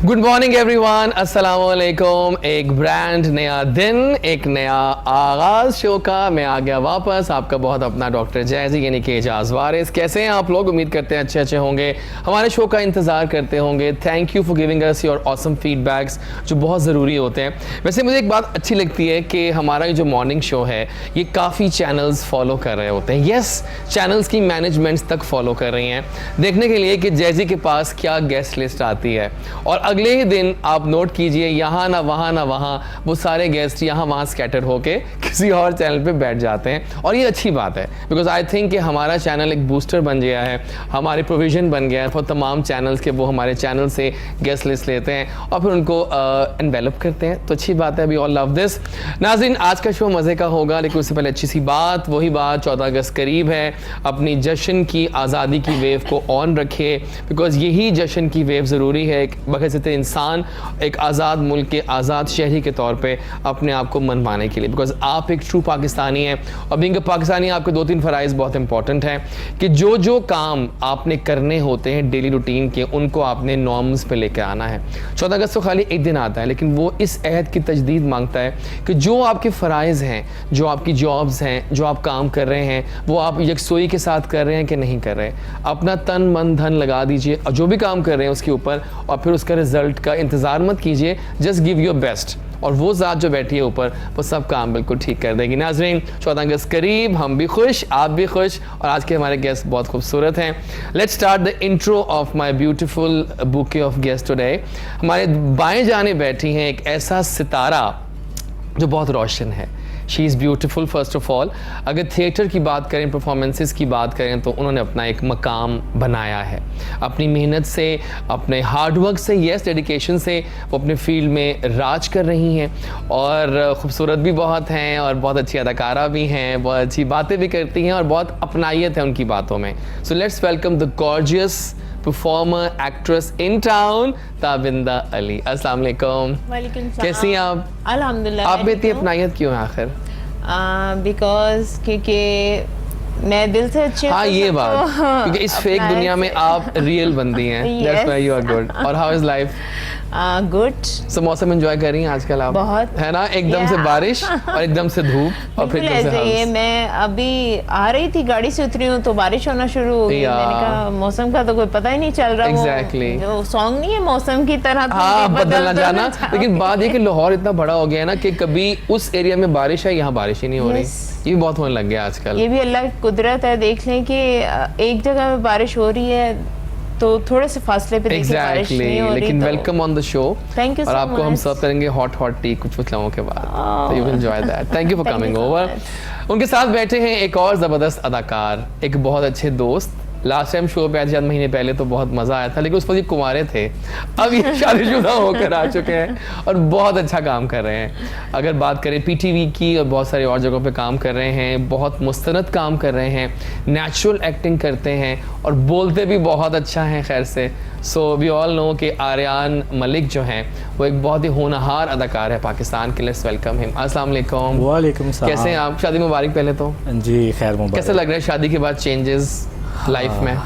Good morning everyone, अस्सलाम वालेकुम। एक ब्रांड नया दिन, एक नया आगाज शो का। मैं आ गया वापस, आपका बहुत अपना डॉक्टर जैज़ी यानी कि एजाज वारिस। कैसे हैं आप लोग? उम्मीद करते हैं अच्छे होंगे, हमारे शो का इंतज़ार करते होंगे। Thank you for giving us your awesome feedbacks जो बहुत ज़रूरी होते हैं। वैसे मुझे एक बात अच्छी लगती है कि हमारा जो मॉर्निंग शो है ये काफ़ी चैनल्स फॉलो कर रहे होते हैं। येस, चैनल्स की मैनेजमेंट्स तक फॉलो कर रही हैं देखने के लिए कि जैज़ी के पास क्या गेस्ट लिस्ट आती है, और अगले ही दिन आप नोट कीजिए यहाँ ना वहाँ वो सारे गेस्ट यहाँ वहाँ स्कैटर होके किसी और चैनल पे बैठ जाते हैं। और ये अच्छी बात है बिकॉज आई थिंक कि हमारा चैनल एक बूस्टर बन गया है, हमारी प्रोविजन बन गया है फॉर तमाम चैनल्स के। वो हमारे चैनल से गेस्ट लिस्ट लेते हैं और फिर उनको एनवेलप करते हैं, तो अच्छी बात है। We all love this. नाज़रीन, आज का शो मज़े का होगा, लेकिन उससे पहले अच्छी सी बात, वही बात 14 अगस्त करीब है। अपनी जश्न की आज़ादी की वेव को ऑन रखिए बिकॉज यही जश्न की वेव ज़रूरी है एक बहैसियत इंसान, एक आज़ाद मुल्क के आज़ाद शहरी के तौर पे अपने आप को मनवाने के लिए। बिकॉज आप एक ट्रू पाकिस्तानी हैं और बीइंग अ पाकिस्तानी आपके 2-3 फ़राइज़ बहुत इंपॉर्टेंट हैं कि जो काम आपने करने होते हैं डेली रूटीन के, उनको आपने नॉर्म्स पे लेकर आना है। 14 अगस्त तो खाली एक दिन आता है, लेकिन वो इस अहद की तजदीद मांगता है कि जो आपके फ़राइज़ हैं, जो आपकी जॉब्स हैं, जो आप काम कर रहे हैं, वो आप यकसोई के साथ कर रहे हैं कि नहीं कर रहे। अपना तन मन धन लगा दीजिए और जो भी काम कर रहे हैं उसके ऊपर, और फिर उसका रिजल्ट का इंतज़ार मत कीजिए, जस्ट गिव योर बेस्ट। और वो ज़ात जो बैठी है ऊपर वो सब काम बिल्कुल ठीक कर देगी। नाज़रीन, 14 अगस्त करीब, हम भी खुश, आप भी खुश, और आज के हमारे गेस्ट बहुत खूबसूरत हैं। Let's start the intro of my beautiful bouquet of guest today. हमारे बाएं जाने बैठी हैं एक ऐसा सितारा जो बहुत रोशन है। She is beautiful first of all. अगर थिएटर की बात करें, परफॉर्मेंसेस की बात करें, तो उन्होंने अपना एक मकाम बनाया है अपनी मेहनत से, अपने हार्डवर्क से, यस डेडिकेशन से। वो अपने फील्ड में राज कर रही हैं और ख़ूबसूरत भी बहुत हैं और बहुत अच्छी अदाकारा भी हैं, बहुत अच्छी बातें भी करती हैं और बहुत अपनायत है उनकी बातों में। So let's welcome the gorgeous performer actress in town, Tabinda Ali. अस्सलाम वालेकुम। वालेकुम सलाम। कैसी हैं आप? अल्हम्दुलिल्लाह। आप में इतनी अपनायत क्यों है आखिर? बिकॉज क्योंकि मैं दिल से अच्छी हूँ। हाँ, ये बात, क्योंकि इस फेक दुनिया में आप रियल बंदी हैं। That's why you are good। और how is life? Good. So मौसम एंजॉय कर रही हैं आजकल आप? बहुत। है ना, एकदम से बारिश और एकदम से धूप और फिर एकदम से ऐसे ही है। हंस। मैं अभी आ रही थी, गाड़ी से उतरी हूँ तो बारिश होना शुरू हो गई। मैंने कहा मौसम का तो कोई पता ही नहीं चल रहा। Exactly। वो सॉन्ग नहीं है मौसम की तरह, हाँ, बदलना जाना। लेकिन बात ये कि लाहौर इतना बड़ा हो गया है ना कि कभी उस एरिया में बारिश है, यहाँ बारिश ही नहीं हो रही। ये भी बहुत होने लग गया आजकल। ये भी अल्लाह की कुदरत है। देख लें कि एक जगह में बारिश हो रही है तो थोड़े से फासले पे देखिए बारिश नहीं हो रही। लेकिन welcome on the show. Thank you. और आपको हम सर्व करेंगे हॉट टी कुछ लम्हों के बाद, तो you will enjoy that. Thank you for coming over. उनके साथ बैठे हैं एक और ज़बरदस्त अदाकार, एक बहुत अच्छे दोस्त। लास्ट टाइम शो पे आए थे 4 महीने पहले तो बहुत मज़ा आया था, लेकिन उस वक्त ये कुंवारे थे। अब ये शादीशुदा होकर आ चुके हैं और बहुत अच्छा काम कर रहे हैं। अगर बात करें पीटीवी की और बहुत सारी और जगहों पे काम कर रहे हैं, बहुत मुस्तनद काम कर रहे हैं, नेचुरल एक्टिंग करते हैं और बोलते भी बहुत अच्छा हैं खैर से। सो वी ऑल नो कि आर्यान मलिक जो हैं वो एक बहुत ही होनहार अदाकार है पाकिस्तान के। Let's welcome him. अस्सलाम वालेकुम। वालेकुम सलाम। कैसे हैं आप? शादी मुबारक पहले तो। जी खैर मुबारक। कैसा लग रहा है शादी के बाद चेंजेस लाइफ में?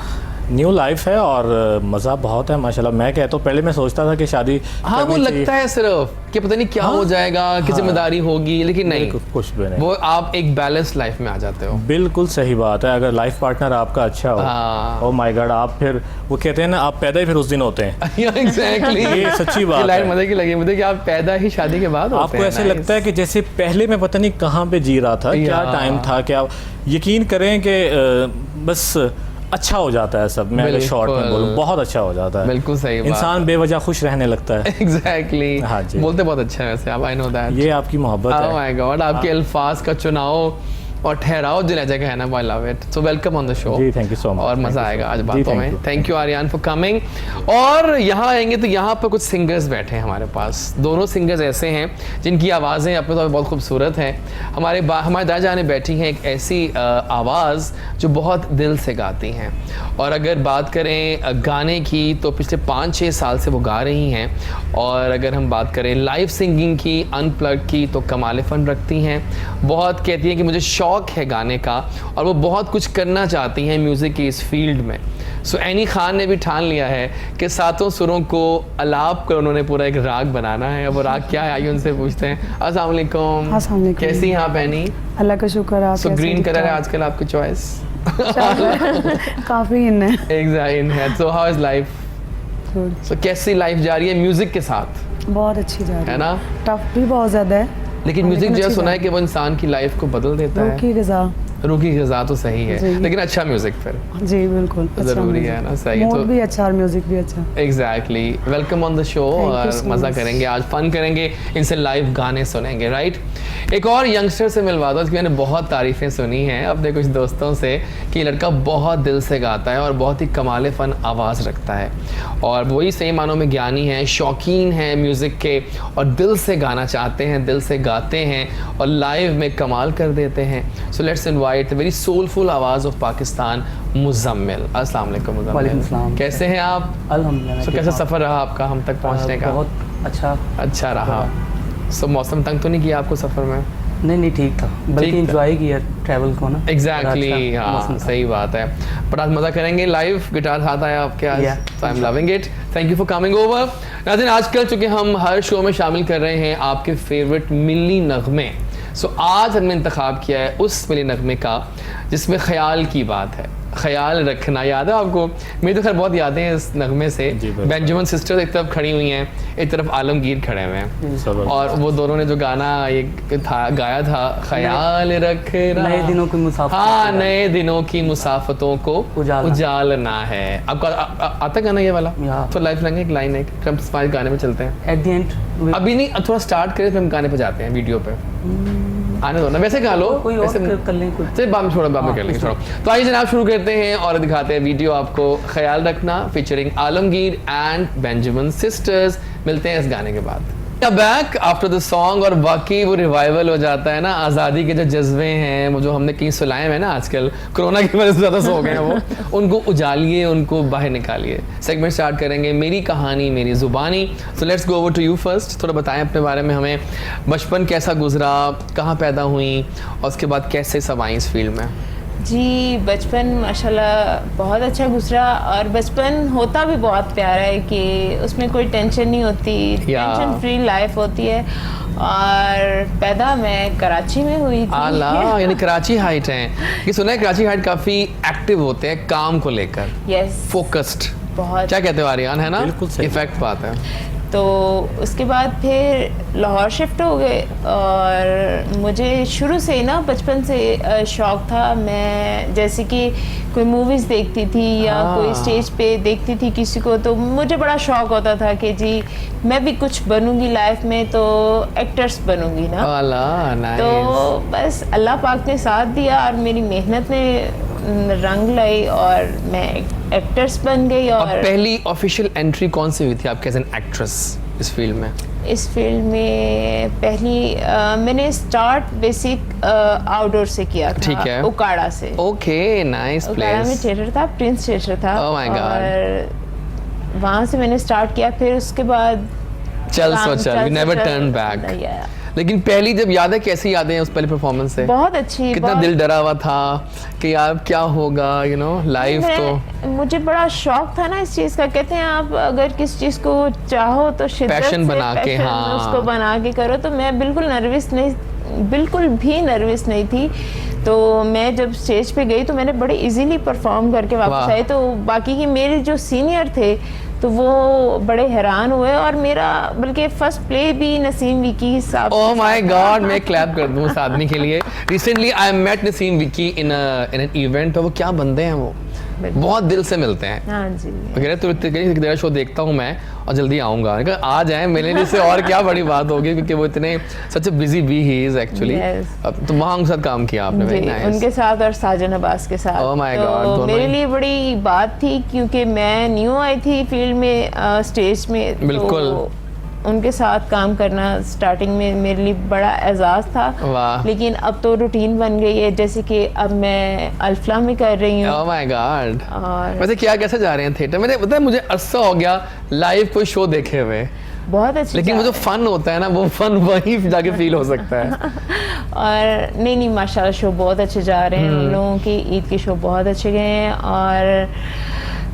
न्यू लाइफ है और मज़ा बहुत है माशाल्लाह। मैं कहता हूँ पहले मैं सोचता था कि शादी, हाँ वो लगता है सिर्फ कि पता नहीं क्या हो जाएगा, कि जिम्मेदारी होगी, लेकिन नहीं, कुछ भी नहीं। वो आप एक बैलेंस लाइफ में आ जाते हो। बिल्कुल सही बात है। अगर लाइफ पार्टनर आपका अच्छा हो, ओह माय गॉड, आप फिर वो कहते हैं ना, आप पैदा ही फिर उस दिन होते हैं। एग्जैक्टली, ये सच्ची बात है। मजे की लगी मुझे कि आप पैदा ही शादी के बाद होते आपको ऐसे लगता है कि जैसे पहले मैं पता नहीं कहाँ पे जी रहा था, क्या टाइम था, क्या। यकीन करें कि बस अच्छा हो जाता है सब। मैं अगर शॉर्ट में बोलूं, बहुत अच्छा हो जाता है। बिल्कुल सही बात। इंसान बेवजह खुश रहने लगता है। एग्जैक्टली। हाँ जी, बोलते बहुत अच्छा है वैसे आप। I know that. ये आपकी मोहब्बत है। ओह माय गॉड, आपके अल्फाज का चुनाव और ठहराव जो लहजा का है ना, I love it. So welcome on the show. जी थैंक यू सो मच। और मज़ा आएगा आज बातों में। Thank you Aryan for coming. और यहाँ आएंगे तो यहाँ पर कुछ सिंगर्स बैठे हैं हमारे पास। दोनों सिंगर्स ऐसे हैं जिनकी आवाज़ें अपने तौर पर बहुत खूबसूरत हैं। हमारे दाएं जाने बैठी हैं एक ऐसी आवाज़ जो बहुत दिल से गाती हैं। और अगर बात करें गाने की तो पिछले 5-6 साल से वो गा रही हैं। और अगर हम बात करें लाइव सिंगिंग की, अनप्लग्ड की, तो कमाल फ़न रखती हैं। बहुत कहती हैं कि मुझे शौक़ है गाने का और वो बहुत कुछ करना चाहती हैं म्यूज़िक की इस फील्ड में। सो एनी खान ने भी ठान लिया है कि सातों सुरों को अलाप कर उन्होंने पूरा एक राग बनाना है। अब वो राग क्या है आइए उनसे पूछते हैं। अस्सलाम वालेकुम। अस्सलाम वालेकुम। कैसी हैं आप एनी? अल्लाह का शुक्र। आप सो कैसे? ग्रीन ठीक कलर है ठाक? आजकल आपकी चॉइस। काफी इन है। एग्जैक्ट इन है। So how is life? Good. सो कैसी लाइफ जा रही है म्यूजिक के साथ, बहुत अच्छी जा रही है ना? टफ भी बहुत ज्यादा है, लेकिन म्यूजिक जो है अच्छी सुना है जा कि वो इंसान की लाइफ को बदल देता रूह है। की ग़िज़ा। रूह की ग़िज़ा तो सही है, जी। लेकिन अच्छा म्यूजिक फिर जी बिल्कुल, अच्छा ज़रूरी music। है ना, सही है। मूड तो भी अच्छा और म्यूजिक भी अच्छा। Exactly welcome on the show Thank you और so मज़ा much। करेंगे आज, फन करेंगे, इनसे लाइव गाने सुनेंगे, राइट? एक और यंगस्टर से मिलवा दो, क्योंकि मैंने बहुत तारीफ़ें सुनी हैं अपने कुछ दोस्तों से कि ये लड़का बहुत दिल से गाता है और बहुत ही कमाल फन आवाज़ रखता है और वही सही मानों में ज्ञानी है, शौकीन है म्यूज़िक के और दिल से गाना चाहते हैं, दिल से गाते हैं और लाइव में कमाल कर देते हैं। So let's invite the very soulful आवाज़ ऑफ पाकिस्तान, मुज़म्मिल। अस्सलाम वालेकुम वालेकुम मुज़म्मिल, सलाम। कैसे हैं आप? अल्हम्दुलिल्लाह। सो कैसा सफ़र रहा आपका हम तक पहुंचने का? बहुत अच्छा। अच्छा रहा। सो मौसम तंग तो नहीं किया आपको सफ़र में? नहीं ठीक था, बल्कि था। एंजॉय किया ट्रैवल को ना। एग्जैक्टली बड़ा अच्छा हाँ मौसम था। सही बात है। पर आज मज़ा करेंगे, लाइव गिटार हाथ आया आपके आज, Yeah. So I am loving it. Thank you for coming over. नाज़रीन आजकल चूँकि हम हर शो में शामिल कर रहे हैं आपके फेवरेट मिली नगमे, सो आज हमने इंतखाब किया है उस मिली नगमे का जिसमें ख़याल की बात है। ख्याल रखना याद है आपको? मेरी तो खैर बहुत यादें हैं इस नगमे से। जी, बिल्कुल। बेंजामिन सिस्टर्स एक तरफ खड़ी हुई हैं, एक तरफ आलमगीर खड़े हुए हैं जबरदस्त। और वो दोनों ने जो गाना ये था गाया था, ख्याल रखना, नए दिनों की मुसाफत। हाँ नए दिनों की मुसाफतों को उजाला। उजालना है। आपको आता गाना ये वाला? या। तो लाइफ लेंगे एक लाइन, एक हम स्माइल गाने में चलते हैं। एट द एंड अभी नहीं, थोड़ा स्टार्ट करें फिर हम गाने पे जाते हैं, वीडियो पे आने दो ना, वैसे गा लो, कोई और वैसे कर लें कुछ। चलिए बाद में छोड़ो, बाद में कर लेंगे, छोड़ो। तो आइए जनाब शुरू करते हैं और दिखाते हैं वीडियो आपको, ख्याल रखना featuring Alamgir and Benjamin sisters. मिलते हैं इस गाने के बाद। बैक आफ्टर द सॉन्ग और वाकई वो रिवाइवल हो जाता है ना, आज़ादी के जो जज्बे हैं वो जो हमने कहीं सुलाए हैं ना आजकल कोरोना की वजह से ज़्यादा सो गए हैं वो, उनको उजालिए, उनको बाहर निकालिए। सेगमेंट स्टार्ट करेंगे मेरी कहानी मेरी ज़ुबानी। So let's go over to you first. थोड़ा बताएं अपने बारे में हमें, बचपन कैसा गुजरा, कहाँ पैदा हुई और उसके बाद कैसे सब आई इस फील्ड में? जी बचपन माशाल्लाह बहुत अच्छा गुजरा और बचपन होता भी बहुत प्यारा है कि उसमें कोई टेंशन नहीं होती, या। टेंशन फ्री लाइफ होती है। और पैदा मैं कराची में हुई थी। आला यानी कराची हाइट है, ये सुना है कराची हाइट काफ़ी एक्टिव होते हैं काम को लेकर, यस फोकस्ड, बहुत। क्या कहते हो आर्यन, है ना? बिल्कुल सही। इफेक्ट बात है। तो उसके बाद फिर लाहौर शिफ्ट हो गए और मुझे शुरू से ही ना बचपन से शौक़ था। मैं जैसे कि कोई मूवीज़ देखती थी या हाँ। कोई स्टेज पे देखती थी किसी को, तो मुझे बड़ा शौक़ होता था कि जी मैं भी कुछ बनूंगी लाइफ में, तो एक्टर्स बनूंगी ना। आला तो नाइस। बस अल्लाह पाक ने साथ दिया और मेरी मेहनत ने रंग लाई और मैं एक्टर्स बन गई। अब और पहली ऑफिशियल एंट्री कौन सी हुई थी आपके एज एन एक्ट्रेस इस फील्ड में? इस फील्ड में पहली मैंने स्टार्ट बेसिक आउटडोर से किया था, ठीक है। उकाड़ा से। ओके नाइस उकाड़ा में प्लेस। थिएटर था, प्रिंस थिएटर था। Oh my God. और वहाँ से मैंने स्टार्ट किया, फिर उसके बाद चल सो चल, यू नेवर टर्न बैक। लेकिन पहली जब याद है, कैसी यादें हैं उस पहले परफॉर्मेंस से? बहुत अच्छी। कितना बहुत, दिल डरा हुआ था कि यार क्या होगा, यू नो लाइव तो मुझे बड़ा शौक था ना इस चीज़ का। कहते हैं आप अगर किस चीज़ को चाहो तो शिद्दत Passion से बना के, passion हाँ। उसको बना के करो। तो मैं बिल्कुल नर्वस नहीं, बिल्कुल भी नर्वस नहीं थी। तो मैं जब स्टेज पे गई तो मैंने बड़े इजीली परफॉर्म करके वापस वाह। आई। तो बाकी के मेरे जो सीनियर थे तो वो बड़े हैरान हुए और मेरा बल्कि फर्स्ट प्ले भी नसीम विकी साहब। ओह माय गॉड, मैं क्लैप कर दूं उस आदमी के लिए। Recently I met Naseem Vicky in an event, और वो क्या बंदे हैं, वो बहुत दिल से मिलते हैं। हाँ जी। कह रहे तेरा शो देखता हूँ मैं और जल्दी आऊँगा। आ जाए मेरे लिए से और क्या बड़ी बात होगी, क्योंकि वो इतने such busy bee he is actually. तो वहाँ उनके साथ काम किया आपने? जी, very nice. उनके साथ और साजन अब्बास के साथ। Oh my तो God, दोनों मेरे ही। लिए बड़ी बात थी क्योंकि मैं न्यू आई थी फील्ड में, स्टेज में। बिल्कुल। तो उनके साथ काम करना स्टार्टिंग में मेरे लिए बड़ा एजाज़ था। वाह। लेकिन अब तो रूटीन बन गई है, जैसे कि अब मैं अल्फला में कर रही हूँ। Oh my God. और वैसे क्या कैसे जा रहे हैं थिएटर? मैंने पता है मुझे अरसा हो गया लाइव कोई शो देखे हुए, बहुत अच्छी। लेकिन वो जो फन होता है ना, वो फन वहीं जाके फील हो सकता है। और नहीं माशाल्लाह शो बहुत अच्छे जा रहे हैं। उन लोगों की ईद के शो बहुत अच्छे गए हैं और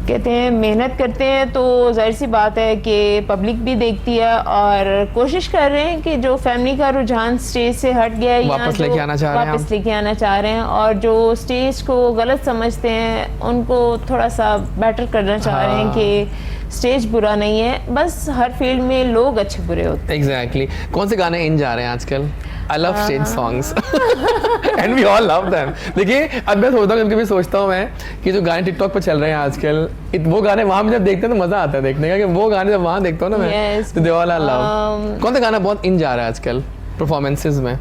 कहते हैं मेहनत करते हैं तो जाहिर सी बात है कि पब्लिक भी देखती है और कोशिश कर रहे हैं कि जो फैमिली का रुझान स्टेज से हट गया है या वापस जो लेके आना चाह रहे हैं वापस लेके आना चाह रहे हैं और जो स्टेज को गलत समझते हैं उनको थोड़ा सा बेटर करना चाह रहे हैं हाँ। कि स्टेज बुरा नहीं है, बस हर फील्ड में लोग अच्छे बुरे होते एग्जैक्टली कौन से गाने इन जा रहे हैं आजकल? I love stage songs and we all love them. देखिए अब मैं सोचता हूँ, कभी सोचता हूँ मैं कि जो गाने टिकटॉक पर चल रहे हैं आजकल, वो गाने वहाँ पे जब देखते हैं तो मजा आता है देखने का, कि वो गाने जब वहाँ देखता हूँ ना मैं, Yes. तो दे ऑल आर लव। कौन सा गाना बहुत इन जा रहा है आजकल परफॉर्मेंसेस में?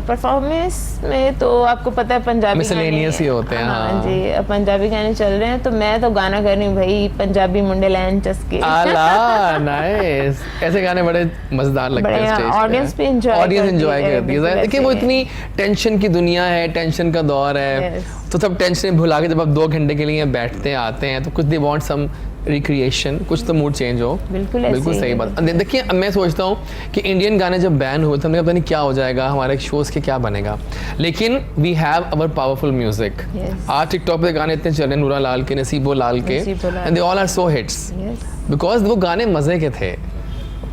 परफॉर्मेंस में तो आपको पता है पंजाबी Miscellaneous ही होते हैं, हाँ। जी, अब पंजाबी गाने चल रहे हैं तो मैं तो गाना कर रही हूँ भाई, पंजाबी मुंडे लैन चस्के। आला नाइस, ऐसे गाने बड़े मजेदार लगते बड़े, हैं स्टेज पे। ऑडियंस भी enjoy ऑडियंस करती एंजॉय है, करती है। बिल्कुल देखिए वो ऐसे ही इतनी टेंशन की दुनिया है, टेंशन का दौर है, Yes. तो सब टेंशन भुला के जब आप 2 घंटे के लिए बैठते हैं आते हैं तो कुछ दे वांट सम रिक्रिएशन, कुछ तो मूड चेंज हो। बिल्कुल ऐसे बिल्कुल ही सही है। बात। देखिए अब मैं सोचता हूँ कि इंडियन गाने जब बैन हुए तो हमने कहा पता नहीं क्या हो जाएगा, हमारे शोज के क्या बनेगा, लेकिन we have our powerful music. Yes. आज टिकटॉक पे गाने इतने चल रहे हैं, नूरा लाल के, नसीबो लाल के, Naseebo Lal. And they all are so hits Yes. Because वो गाने मज़े के थे।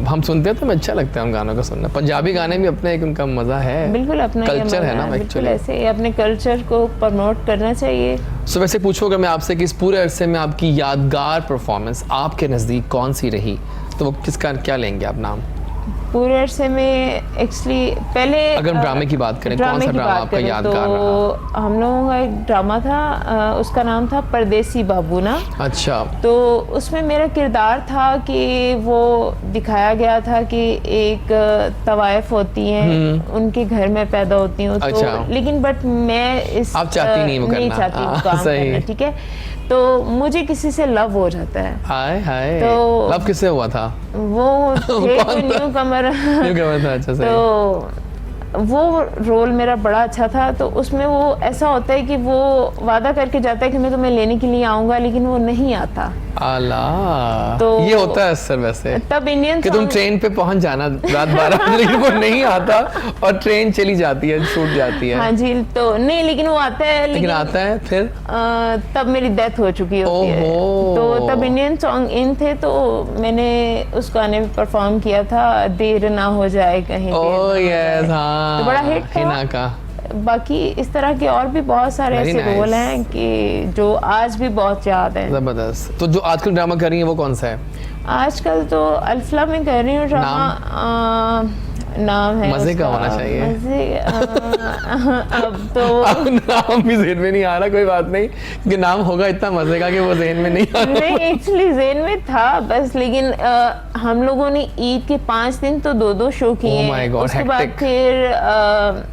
हम सुनते हैं तो हमें अच्छा लगता है हम गानों को सुनना। पंजाबी गाने भी अपने एक उनका मज़ा है, बिल्कुल अपना ये कल्चर है मजा ना बिल्कुल एक्चुअली। ऐसे ही अपने कल्चर को प्रमोट करना चाहिए। सो वैसे पूछोगे मैं आपसे कि इस पूरे अरसे में आपकी यादगार परफॉर्मेंस आपके नज़दीक कौन सी रही, तो वो किसका क्या लेंगे आप नाम? पूरे अरसे में एक्चुअली पहले अगर हम ड्रामे की बात करें, कौन सा की ड्रामा बात आपका करें यादगार तो हम लोगों का एक ड्रामा था, उसका नाम था परदेसी बाबूना। अच्छा, तो उसमें मेरा किरदार था कि वो दिखाया गया था कि एक तवाइफ होती हैं, उनके घर में पैदा होती हूँ, अच्छा। तो लेकिन बट मैं इस आप चाहती नहीं वो नहीं करना। चाहती वो हाँ, काम सही। करना, ठीक है। तो मुझे किसी से लव हो जाता है, हाय हाय, तो- लव किससे हुआ था? वो थे कोई न्यू कमर न्यू कमर था, अच्छा सही। तो वो रोल मेरा बड़ा अच्छा था। तो उसमें वो ऐसा होता है कि वो वादा करके जाता है कि मैं तुम्हें लेने के लिए आऊंगा, लेकिन वो नहीं आता। आला, तो ये होता है अक्सर वैसे तब इंडियन कि तुम ट्रेन पे पहुंच जाना रात 12 बजे, लेकिन वो नहीं आता और ट्रेन चली जाती है, छूट जाती है। हाँ जी, तो नहीं लेकिन वो आता है, लेकिन आता है फिर तब मेरी डेथ हो चुकी होती है। ओहो। तो तब इंडियन सॉन्ग इन थे, तो मैंने उस गाने में परफॉर्म किया था, देर ना हो जाए कहीं, ओह देर ना हो यस, जाए। हाँ, तो बड़ा हिट था। हिना का। बाकी इस तरह के और भी बहुत सारे Very ऐसे nice. रोल हैं कि जो आज भी बहुत याद हैं। जबरदस्त। तो जो आजकल ड्रामा कर रही है वो कौन सा है? आजकल तो अल्फला में कर रही हूँ ड्रामा। नाम है मजे का उसका, होना चाहिए। मजे अब तो अब नाम भी जेहन में नहीं आ रहा, कोई बात नहीं, क्योंकि नाम होगा इतना मजे का कि वो जेहन में नहीं आ रहा। नहीं एक्चुअली जेन में था बस, लेकिन हम लोगों ने ईद के 5 दिन तो 2-2 शो किए Oh my God, उसके बाद hectic. फिर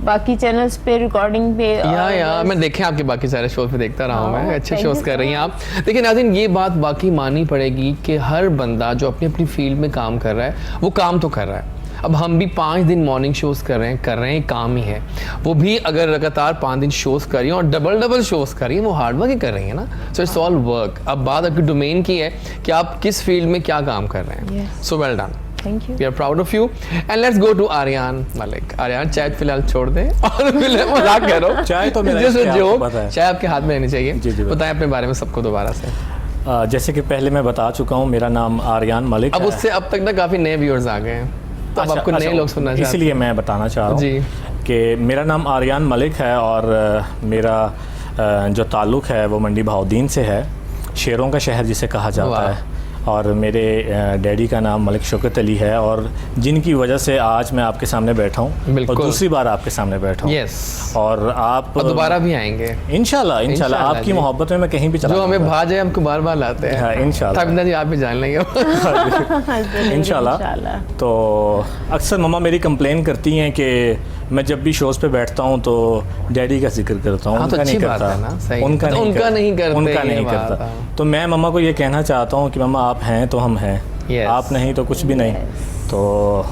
बाकी चैनल्स पे रिकॉर्डिंग पे या मैं देखे आपके बाकी सारे शोज पे देखता रहा हूँ मैं, हाँ, अच्छे thank शोज you कर so रही हैं आप। देखिए नाज़रीन, ये बात बाकी माननी पड़ेगी कि हर बंदा जो अपनी अपनी फील्ड में काम कर रहा है वो काम तो कर रहा है। अब हम भी 5 दिन मॉर्निंग शोज कर रहे हैं, काम ही है। वो भी अगर लगातार 5 दिन शोज कर रही हैं और डबल शोज कर रही हैं, वो हार्ड वर्क ही कर रही है ना। So it's all work. अब बात आपकी डोमेन की है कि आप किस फील्ड में क्या काम कर रहे हैं। Yes. So well done, thank you. We are proud of you and let's go to Aryan Malik. Aryan, चाय फिलहाल छोड़ दें और फिलहाल मजाक करो। चाय तो मेरा Just a इख्तियार, joke. पता है। चाय आपके हाथ में रहनी चाहिए। जी, जी, बताएं अपने बारे में सबको दोबारा से। जैसे कि पहले मैं बता चुका हूँ, मेरा नाम आर्यन मलिक अब है। उससे अब तक ना काफी नए व्यूअर्स आ गए हैं, तो अब आपको नए लोग सुनना चाहते इसलिए मैं बताना चाह रहा जी। हूँ कि मेरा नाम आर्यन मलिक है और मेरा जो ताल्लुक़ है वो मंडी बहाउद्दीन से है, शेरों का शहर जिसे कहा जाता वाह। है। और मेरे डैडी का नाम मलिक शौकत अली है, और जिनकी वजह से आज मैं आपके सामने बैठा हूँ और बिल्कुल। दूसरी बार आपके सामने बैठा हूँ। यस, और आप और दोबारा भी आएंगे इंशाल्लाह इंशाल्लाह आपकी जी। मोहब्बत में मैं कहीं भी चला जो हमें जाऊंगा। भा जाए हमको बार बार लाते हैं। हाँ, इंशाल्लाह। तब जी आप भी जान लेंगे। इंशाल्लाह। तो अक्सर मम्मा मेरी कंप्लेन करती हैं कि मैं जब भी शोज़ पे बैठता हूँ तो डैडी का जिक्र करता हूँ, हाँ, तो उनका नहीं अच्छी बात करता। है ना, सही। उनका तो नहीं उनका नहीं करते, उनका ये नहीं बात करता। है। तो मैं मम्मा को ये कहना चाहता हूँ कि मम्मा आप हैं तो हम हैं, Yes. आप नहीं तो कुछ भी नहीं। तो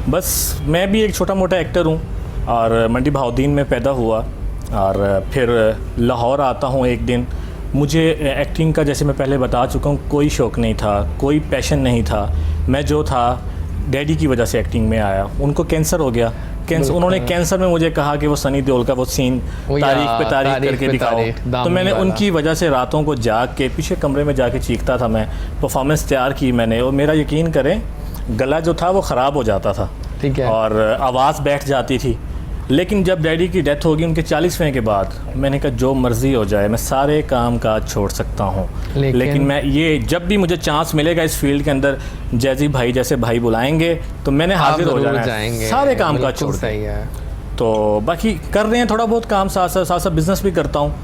बस मैं भी एक छोटा मोटा एक्टर हूँ और मंडी बहाउद्दीन में पैदा हुआ और फिर लाहौर आता हूँ एक दिन। मुझे एक्टिंग का, जैसे मैं पहले बता चुका हूँ, कोई शौक़ नहीं था, कोई पैशन नहीं था। मैं जो था डैडी की वजह से एक्टिंग में आया। उनको कैंसर हो गया उन्होंने कैंसर में मुझे कहा कि वो सनी देओल का वो सीन वो तारीख पे यार, तारीख तारीख करके पे दिखाओ। तारीख, तो दामन मैंने वाला। उनकी वजह से रातों को जाग के पीछे कमरे में जाके चीखता था मैं, परफॉर्मेंस तैयार की मैंने, और मेरा यकीन करें गला जो था वो ख़राब हो जाता था, ठीक है। और आवाज़ बैठ जाती थी। लेकिन जब डैडी की डेथ होगी उनके 40वें के बाद, मैंने कहा जो मर्ज़ी हो जाए मैं सारे काम काज छोड़ सकता हूँ, लेकिन मैं ये जब भी मुझे चांस मिलेगा इस फील्ड के अंदर, जैजी भाई जैसे भाई बुलाएंगे तो मैंने आप हाजिर हो जरूर जाना है, जाएंगे, सारे काम काज बिल्कुल छोड़ सही है। तो बाकी कर रहे हैं थोड़ा बहुत काम, साथ साथ बिज़नेस भी करता हूँ,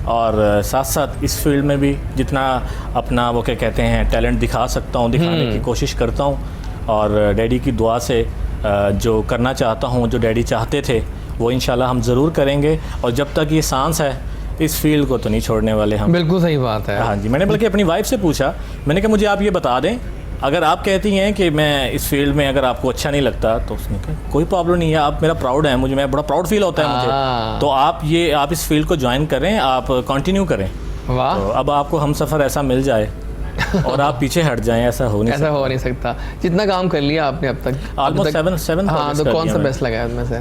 और साथ साथ इस फील्ड में भी जितना अपना वो क्या कहते हैं टैलेंट दिखा सकता हूँ दिखाने की कोशिश करता हूँ। और डैडी की दुआ से जो करना चाहता हूँ, जो डैडी चाहते थे, वो इंशाल्लाह हम ज़रूर करेंगे, और जब तक ये सांस है इस फील्ड को तो नहीं छोड़ने वाले हम। बिल्कुल सही बात है। हाँ जी, मैंने बल्कि अपनी वाइफ से पूछा, मैंने कहा मुझे आप ये बता दें, अगर आप कहती हैं कि मैं इस फील्ड में अगर आपको अच्छा नहीं लगता, तो उसने कहा कोई प्रॉब्लम नहीं है, आप मेरा प्राउड है, मैं बड़ा प्राउड फील होता है मुझे, तो आप इस फील्ड को ज्वाइन करें, आप कंटिन्यू करें। वाह, तो अब आपको हम सफ़र ऐसा मिल जाए और आप पीछे हट जाएं, ऐसा हो नहीं ऐसा हो नहीं सकता। जितना काम कर लिया आपने अब तक, ऑलमोस्ट 7 हाँ, तो कौन सा बेस्ट लगा है उनमें से?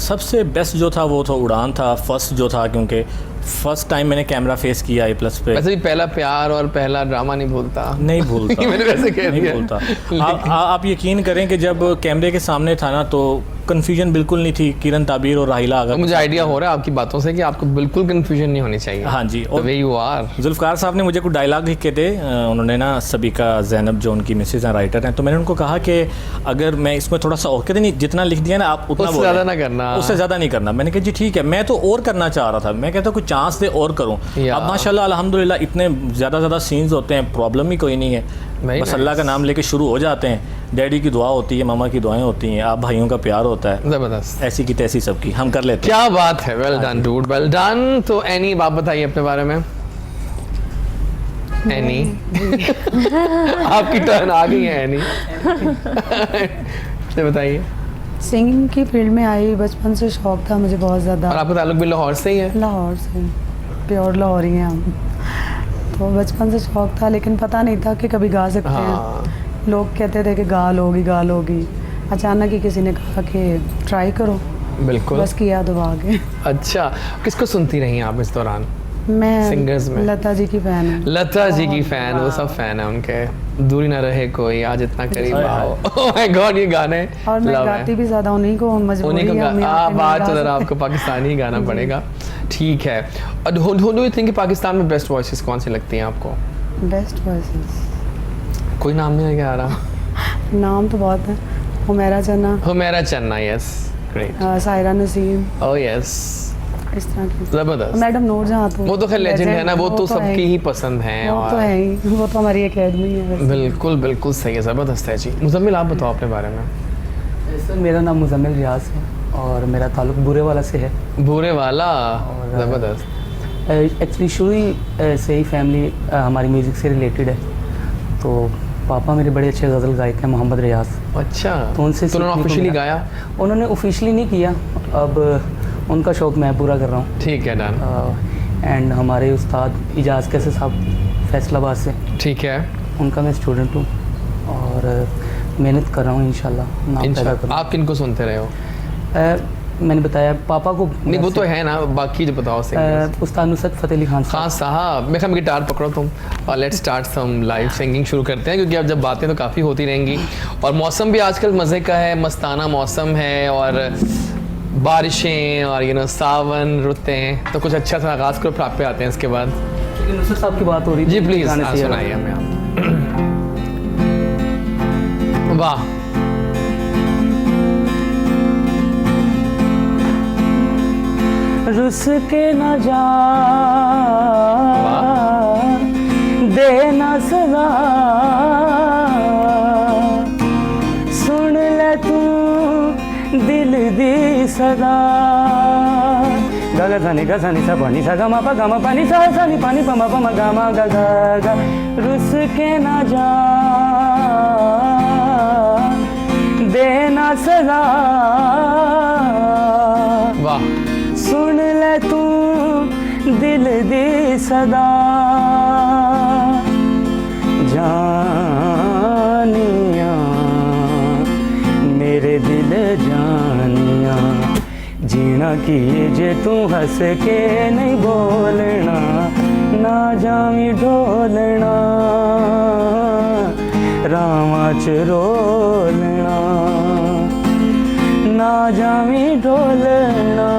सबसे बेस्ट जो था वो तो उड़ान था, फर्स्ट जो था, क्योंकि फर्स्ट टाइम मैंने कैमरा फेस किया A+ पे। वैसे भी पहला प्यार और पहला ड्रामा नहीं भूलता। नहीं भूलता मैंने वैसे कह नहीं दिया। भूलता। आप यकीन करें कि जब कैमरे के सामने था ना, तो कन्फ्यूजन बिल्कुल नहीं थी। किरण ताबीर और राहिला आगा, मुझे आइडिया हो रहा है आपकी बातों से कि आपको बिल्कुल कंफ्यूजन नहीं होनी चाहिए। हाँ जी, और वे यू आर। जुल्फ़कार साहब ने मुझे कुछ डायलॉग लिख के दे, उन्होंने ना सबीका ज़ैनब जो उनकी मिसेज हैं, राइटर हैं, तो मैंने उनको कहा कि अगर मैं इसमें थोड़ा सा और, कहते नहीं जितना लिख दिया ना आप उतना उससे ज़्यादा ना करना, उससे ज़्यादा नहीं करना। मैंने कहा जी ठीक है, मैं तो और करना चाह रहा था, मैं कहता कुछ चांस दे और करूँ। अब माशाल्लाह अल्हम्दुलिल्लाह इतने ज़्यादा सीन्स होते हैं, प्रॉब्लम ही कोई नहीं है, बस अल्लाह का नाम लेके शुरू हो जाते हैं। डैडी की दुआ होती है, मामा की दुआएं होती हैं, आप भाइयों का प्यार होता है, ज़बरदस्त, ऐसी की तैसी सबकी हम कर लेते हैं। क्या बात है, well done dude, well done. तो एनी, आप बताइए अपने बारे में। एनी आपकी टर्न आ गई है एनी। तो बताइए। सिंगिंग की फील्ड में आई, बचपन से शौक था मुझे बहुत और ज़्यादा। आपका ताल्लुक भी लाहौर से ही है? लाहौर से, प्योर लाहौरी हैं हम। तो बचपन से शौक था, लेकिन पता नहीं था कि कभी गा सकते हैं। लोग कहते थे कि गा लोगी। अचानक ही किसी ने कहा कि ट्राई करो, बिल्कुल, बस किया तो आ गए। अच्छा, किसको सुनती रही आप इस दौरान? मैं सिंगर्स में लता जी की फ़ैन हूँ। लता जी की फैन, वो सब फैन है उनके। दूरी ना रहे कोई, आज इतना करीब आओ। ओह माय गॉड, ये गाने और मैं love गाती है। भी ज़्यादा उन्हीं को, मजबूरी उन्हीं को है, हम यहाँ पे बात नहीं तो गा जरा सकते। आपको पाकिस्तानी ही गाना पड़ेगा। ठीक है। और who do you think Pakistan में बेस्ट वॉइसेस कौन सी लगती हैं आपको? बेस्ट वॉइसेस, कोई नाम नहीं आ रहा। नाम तो बहुत है। हुमैरा चन्ना, हुमैरा चन्ना, yes, great. Saira Naseem, oh yes, इस तरह की। जबरदस्त। मैडम नूर जहाँ तो वो तो खैर लेजेंड है ना, वो तो है सबकी ही। ही पसंद है। वो तो और है ही, वो तो हमारी एकेडमी है वैसे। बिल्कुल बिल्कुल सही है, ज़बरदस्त है जी। मुजम्मिल, आप बताओ अपने बारे में। सर मेरा नाम मुजम्मिल रियाज है और मेरा ताल्लुक बुरे वाला से है। बुरे वाला, और ज़बरदस्त। एक्चुअली शुरू ही से ही फैमिली हमारी म्यूज़िक से रिलेटेड है। तो पापा मेरे बड़े अच्छे गज़ल गायक हैं, मोहम्मद रियाज। अच्छा, तो उनसे तो उन्होंने सीखने को ऑफिशियली मिला। गाया? उन्होंने ऑफिशियली नहीं किया, अब उनका शौक़ मैं पूरा कर रहा हूँ। ठीक है, डन। एंड हमारे उस्ताद इजाज़ कैसे साहब फैसलाबाद से, ठीक है, उनका मैं स्टूडेंट हूँ और मेहनत कर रहा हूँ इंशाल्लाह नाम पैदा इंशाल्लाह। करूँ। आप किनको सुनते रहे हो? मैंने बताया पापा को, नहीं वो तो है ना, बाकी जो बताओ सिंगर्स। उस्ताद नुसरत फ़तेह अली खान साहब। हाँ साहब, मैं कहा गिटार पकड़ो तुम और let's start some live singing शुरू करते हैं, क्योंकि अब जब बातें तो काफ़ी होती रहेंगी और मौसम भी आजकल मज़े का है, मस्ताना मौसम है और बारिशें और सावन रुतें, तो कुछ अच्छा सा आगाज़ करो, फिर आप पे आते हैं इसके बाद। क्योंकि नुसरत साहब की बात हो रही थी, जी प्लीज़ गाने से सुनाइए हमें आप। वाह, रुस के न जा देना सदा, सुन ले तू दिल दी सदा। गा गा सा नि सा पानी सा गा मा पानी सा नि पानी पा मा गा मा गा गा गा। रुस के न जा देना सदा, वाह, सुन ले तू दिल दी सदा। जानिया मेरे दिल जानिया, किए जे तू हंस के नहीं बोलना ना जावी ढोलना रामा च रोलना ना जावी ढोलना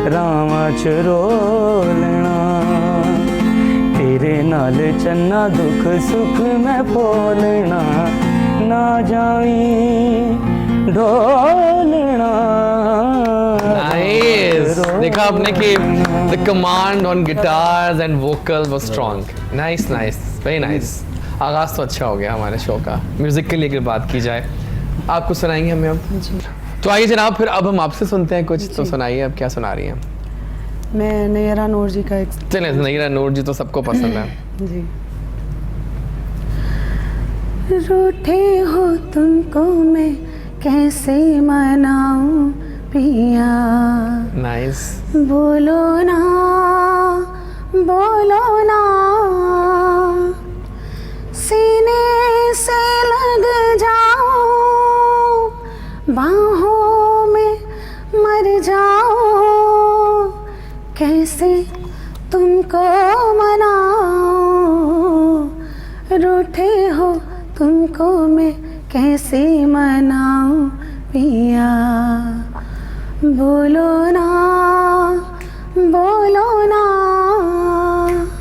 रामा च रोलना तेरे नाल चन्ना दुख सुख मैं बोलना ना जावी ढोलना नाइस, देखा आपने कि the command on guitars and vocal was strong. Nice nice, very nice. आगाज़ तो अच्छा हो गया हमारे शो का। म्यूज़िक के लिए अगर बात की जाए, आप कुछ सुनाएंगे हमें अब? जी, तो आइए जनाब, फिर अब हम आपसे सुनते हैं कुछ। तो सुनाइए, अब क्या सुना रही हैं? मैं नैरा नूर जी का एक चलें, नईरा नूर जी तो सबको पसंद है। जी। रूठे हो तुमको मैं कैसे मनाऊं पिया, नाइस। बोलो ना सीने से लग जाओ, बाहों में मर जाओ, कैसे तुमको मनाऊं, रूठे हो तुमको मैं कैसे मनाऊं पिया, बोलो ना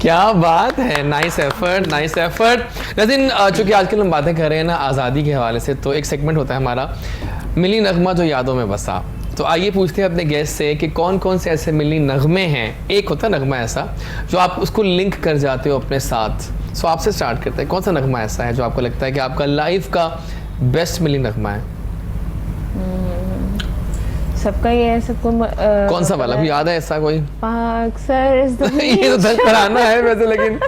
क्या बात है, नाइस एफर्ट, नाइस एफर्ट। लेकिन चूंकि आजकल हम बातें कर रहे हैं ना आज़ादी के हवाले से, तो एक सेगमेंट होता है हमारा मिली नगमा जो यादों में बसा। तो आइए पूछते हैं अपने गेस्ट से कि कौन कौन से ऐसे मिली नगमे हैं। एक होता है नगमा ऐसा जो आप उसको लिंक कर जाते हो अपने साथ। सो आपसे स्टार्ट करते हैं, कौन सा नगमा ऐसा है जो आपको लगता है कि आपका लाइफ का बेस्ट मिली नगमा है? सबका ये है, सबको कौन सा वाला भी याद है ऐसा कोई? पाक सर ये तो दर्द तराना है वैसे, लेकिन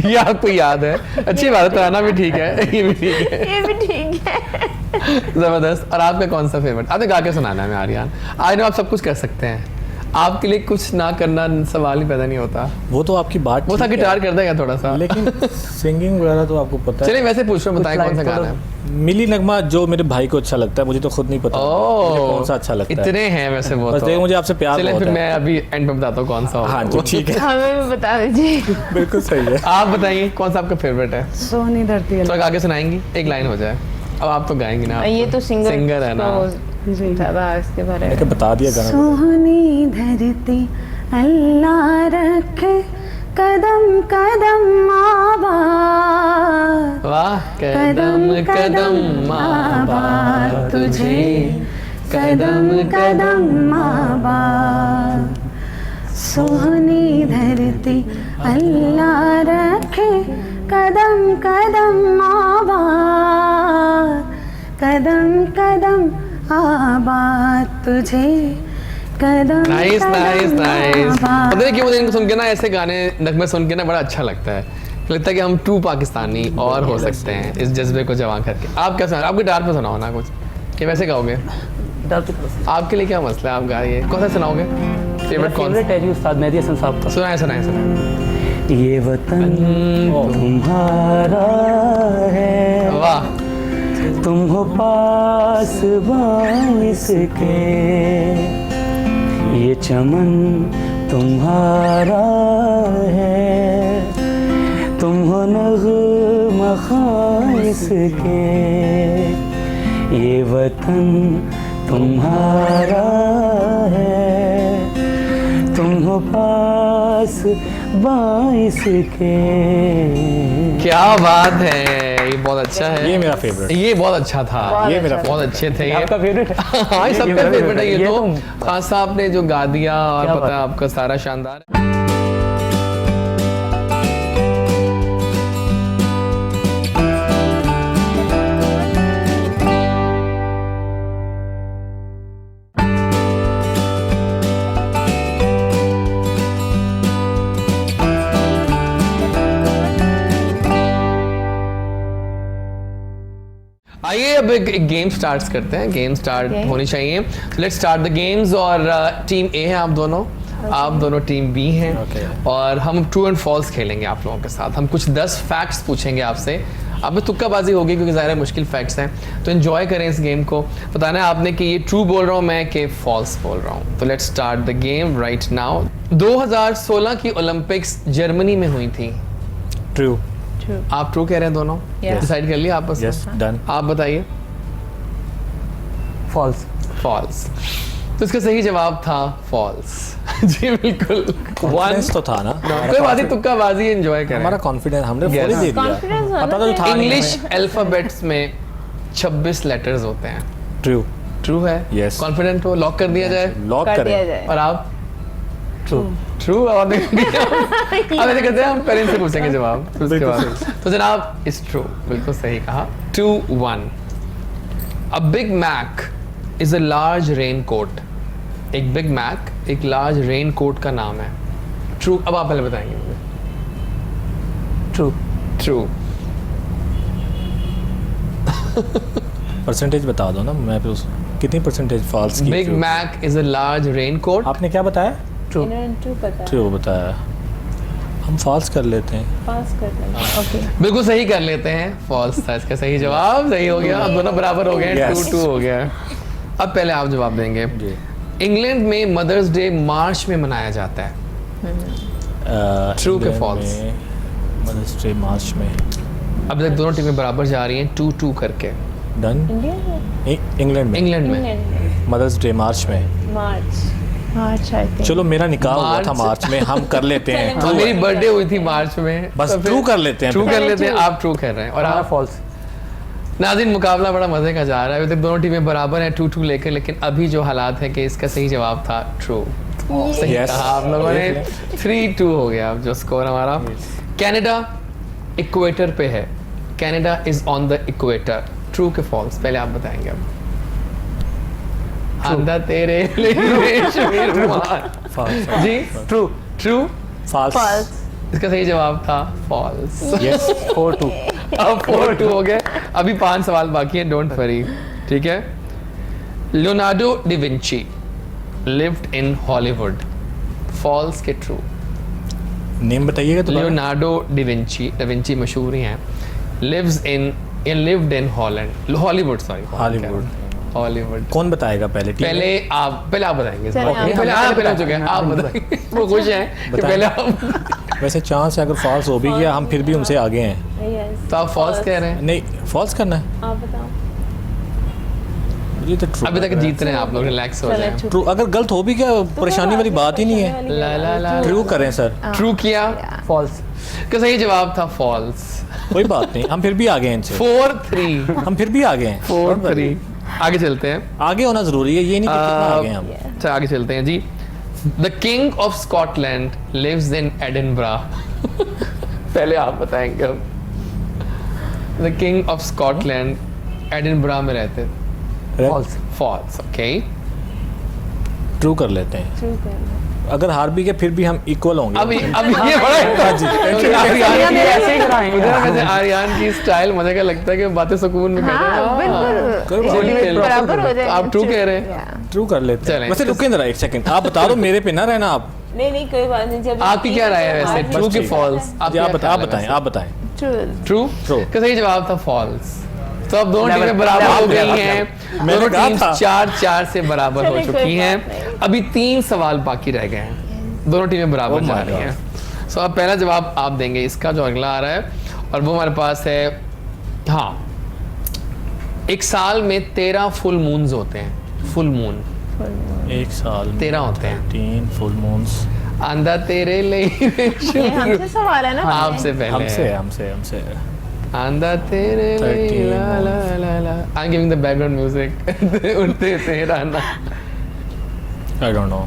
ये आपको याद है। अच्छी बात है, तराना भी ठीक है, ये भी ठीक है, ये भी ठीक है। जबरदस्त। और आपका कौन सा फेवरेट? आपने गा के सुनाना है हमें आर्यन। आज आप सब कुछ कर सकते हैं, आपके लिए कुछ ना करना सवाल ही पैदा नहीं होता। वो तो आपकी बात वो था ठीक है, गिटार कर देगा थोड़ा सा, लेकिन सिंगिंग वगैरह तो आपको पता है। चलिए वैसे पूछ रहा हूँ, बताएं कौन सा गाना है? मिली नगमा जो मेरे भाई को अच्छा लगता है, मुझे तो खुद नहीं पता मुझे कौन सा अच्छा लगता है। इतने हैं वैसे वो बस तो। देखो, मुझे आपसे प्यार चलिए बहुत फिर है। मैं अभी एंड में बताता हूँ कौन सा होगा। हाँ जी, ठीक है, हमें भी बता दीजिए। बिल्कुल सही है। आप बताइए कौन सा आपका फेवरेट है? सोनी धरती तो गा के सुनाएंगी, एक लाइन हो जाए। अब आप तो गाएंगी ना, आप ये तो सिंगर है ना। जी। ज़्यादा इसके बारे में मैंने बता दिया गाना। सोनी धरती अल्लाह रखे कदम कदम आबाद, वाह, कदम कदम आबाद तुझे, कदम कदम आबाद, सोहनी धरती अल्लाह रखे कदम कदम आबाद, कदम कदम आबाद तुझे, कदम नाइस नाइस नाइस। आबाद। पता नहीं क्यों मुझे इनको सुन के ना, ऐसे गाने नगमे सुन के ना बड़ा अच्छा लगता है। लगता है कि हम ट्रू पाकिस्तानी और हो सकते हैं इस जज्बे को जवां करके। आप क्या सुना? आप गिटार पे सुनाओ ना कुछ, कि वैसे गाओगे? आपके लिए क्या मसला है, आप गाइए। कौन सा सुनाओगे? फेवरेट कौन सा? फेवरेट है जी उस्ताद मेहदी हसन साहब का। सुनाए सुनाए सुनाए। ये वतन तुम्हारा है, वाह, तुम हो पास इसके, ये चमन तुम्हारा है, तुम हो नग़्मा ख़ास के, ये वतन तुम्हारा है, तुम हो पास बाइस के। क्या बात है, ये बहुत अच्छा है। ये मेरा फेवरेट। ये बहुत अच्छा था, ये मेरा बहुत अच्छे थे ये। आपका फेवरेट है? हाँ, ये सबका मेरा फेवरेट है। ये तो तो खान साहब ने जो गा दिया, और क्या पता है बात। आपका सारा शानदार है। आइए अब एक गेम स्टार्ट करते हैं। Game start Okay. होनी चाहिए। Let's start the games. और टीम ए है आप दोनों, आप दोनों टीम बी हैं Okay. और हम ट्रू एंड फॉल्स खेलेंगे आप लोगों के साथ। हम कुछ 10 फैक्ट्स पूछेंगे आपसे, आप में तुक्काबाजी होगी क्योंकि ज़ाहिर है मुश्किल फैक्ट्स हैं, तो एंजॉय करें इस गेम को। बताना है आपने कि ये ट्रू बोल रहा हूँ मैं कि फॉल्स बोल रहा हूँ। तो let's start the game right now. 2016 की ओलंपिक्स जर्मनी में हुई थी। ट्रू। True. आप ट्रू कह रहे हैं दोनों? Yes. डिसाइड कर लिया आपस में? Yes done. आप बताइए। फॉल्स। फॉल्स। तो इसका सही जवाब था फॉल्स। जी बिल्कुल। कॉन्फिडेंस तो था ना। कोई बात नहीं, तुक्काबाजी एंजॉय करें। हमारा कॉन्फिडेंस हमने Yes. फुल दे दिया। Confidence होना पता तो था नहीं इंग्लिश अल्फाबेट्स में 26 लेटर्स होते हैं। ट्रू। ट्रू है? Yes. कॉन्फिडेंट हो? लॉक कर दिया जाए? लॉक कर दिया करें। जाए। और आप? ट्रू। ट्रू। अब ऐसे करते हैं, हम पेरेंट्स से पूछेंगे जवाब फिर उसके बाद। तो जनाब इस ट्रू, बिल्कुल सही कहा। 2-1। A big mac is a large raincoat. एक बिग मैक एक लार्ज रेन कोट का नाम है। ट्रू। अब आप पहले बताएंगे मुझे। ट्रू। ट्रू। परसेंटेज बता दो ना, मैं फिर उस कितनी परसेंटेज फॉल्स की। Big mac is a large raincoat. आपने क्या बताया? ट्रू। इन्होंने ट्रू पता ट्रू बताया। हम फॉल्स कर लेते हैं। पास कर देंगे। ओके बिल्कुल सही कर लेते हैं। फॉल्स था इसका सही जवाब। सही हो गया, अब दोनों बराबर हो गए। Yes. 2-2 हो गया। अब पहले आप जवाब देंगे। जी। इंग्लैंड में मदर्स डे मार्च में मनाया जाता है। True के false? मदर्स डे मार्च में। अब तक दोनों टीमें बराबर जा रही हैं 2-2 करके। डन। इंडिया में इंग्लैंड में इंग्लैंड में इंग्लैंड में मदर्स डे मार्च में। मार्च आई थिंक। चलो मेरा निकाह हुआ था मार्च। मार्च में, हम कर लेते हैं। और मेरी बर्थडे हुई थी मार्च में। बस तो फिर true कर लेते हैं ट्रू फिर। कर लेते हैं। True. आप ट्रू कर रहे हैं और हमारा आप फॉल्स। नाज़रीन, मुकाबला बड़ा मजे का जा रहा है। अभी तक दोनों टीमें बराबर हैं 2-2 लेकर, लेकिन अभी जो हालात है कि इसका सही जवाब था ट्रू। सही Yes. कहा आप लोगों ने। 3-2 हो गया अब जो स्कोर हमारा। कनाडा इक्वेटर पे है। Canada is on the equator. True के फॉल्स पहले आप बताएंगे अब। आंदा तेरे रेशमी रुमाल। फॉल्स। जी ट्रू। ट्रू। फॉल्स। इसका सही जवाब था फॉल्स। यस। 4-2। अब 4-2 हो गए। अभी 5 सवाल बाकी हैं, डोंट वरी। ठीक है। Leonardo da Vinci lived in Hollywood. False के ट्रू? नेम बताइएगा तो। लियोनार्डो डा विंची मशहूर ही हैं। Lived in Hollywood. Sorry, Hollywood. Hollywood. कौन बताएगा पहले? टीम पहले आप बताएंगे इस चलिए, बार। आप पहले बताएं। पहले हो चुके हैं, आप बताएंगे। वो खुश हैं कि बताएं। पहले आप। वैसे चांस है अगर फॉल्स हो भी गया हम फिर भी उनसे आगे हैं। यस तो आप फॉल्स कह रहे हैं। नहीं फॉल्स करना है। आप बताओ। मुझे तो ट्रू। अभी तक जीत रहे हैं आप लोग, रिलैक्स हो चलो, जाए। true। ट्रू। अगर गलत हो भी गया परेशानी वाली बात ही नहीं है। ला ला ला। ट्रू करें सर। ट्रू किया। फॉल्स। का सही जवाब था फॉल्स। कोई बात नहीं, हम फिर भी आगे हैं इनसे। 4-3। हम फिर भी आगे हैं। 4-3। आगे चलते हैं। आगे होना जरूरी है, ये नहीं कि कितना आगे हैं हम। अच्छा आगे चलते हैं जी। The king of Scotland lives in Edinburgh. पहले आप बताएंगे अब। The king of Scotland Edinburgh में रहते। फॉल्स। फॉल्स। ओके। ट्रू कर लेते हैं। ट्रू कर लो। अगर हार भी गए फिर भी हम इक्वल होंगे। अब ये बड़ा आर्यन की स्टाइल मजे का लगता है कि बातें सुकून में करते हैं। हाँ बिल्कुल। चलिए, बराबर हो जाए। आप true कह रहे हैं? ट्रू कर लेते चलें। हैं। वैसे रुकें जरा एक सेकंड, आप बता दो मेरे पे ना रहना आप। नहीं कोई बात नहीं। जब आपकी क्या राय है वैसे, बस ट्रू की ठीक। फॉल्स? जी, आप बताएं आप बताएं। ट्रू। ट्रू। True। का सही जवाब था फॉल्स। तो अब दोनों Never- टीमें बराबर हो never- गई never- हैं। मैंने दोनों कहा टीम्स था। 4-4 से बराबर हो चलिए, कोई चुकी बात हैं। नहीं। अभी 3 सवाल बाकी रह गए हैं। दोनों टीमें बराबर Oh जा my रही हैं। सो अब पहला जवाब आप देंगे इसका जो अगला आ रहा है, और वो हमारे पास है। हाँ, एक साल में 13 फुल मून्स होते हैं। फुल मून एक साल में 13 होते हैं। 3 फुल मून्स। आंदा तेरे लिए ये हमसे सवाल है ना। आपसे पहले हमसे आंदा तेरे लिए 13 ला ला ला ला। I am giving the background music. उठते तेरा ना आई डोंट नो।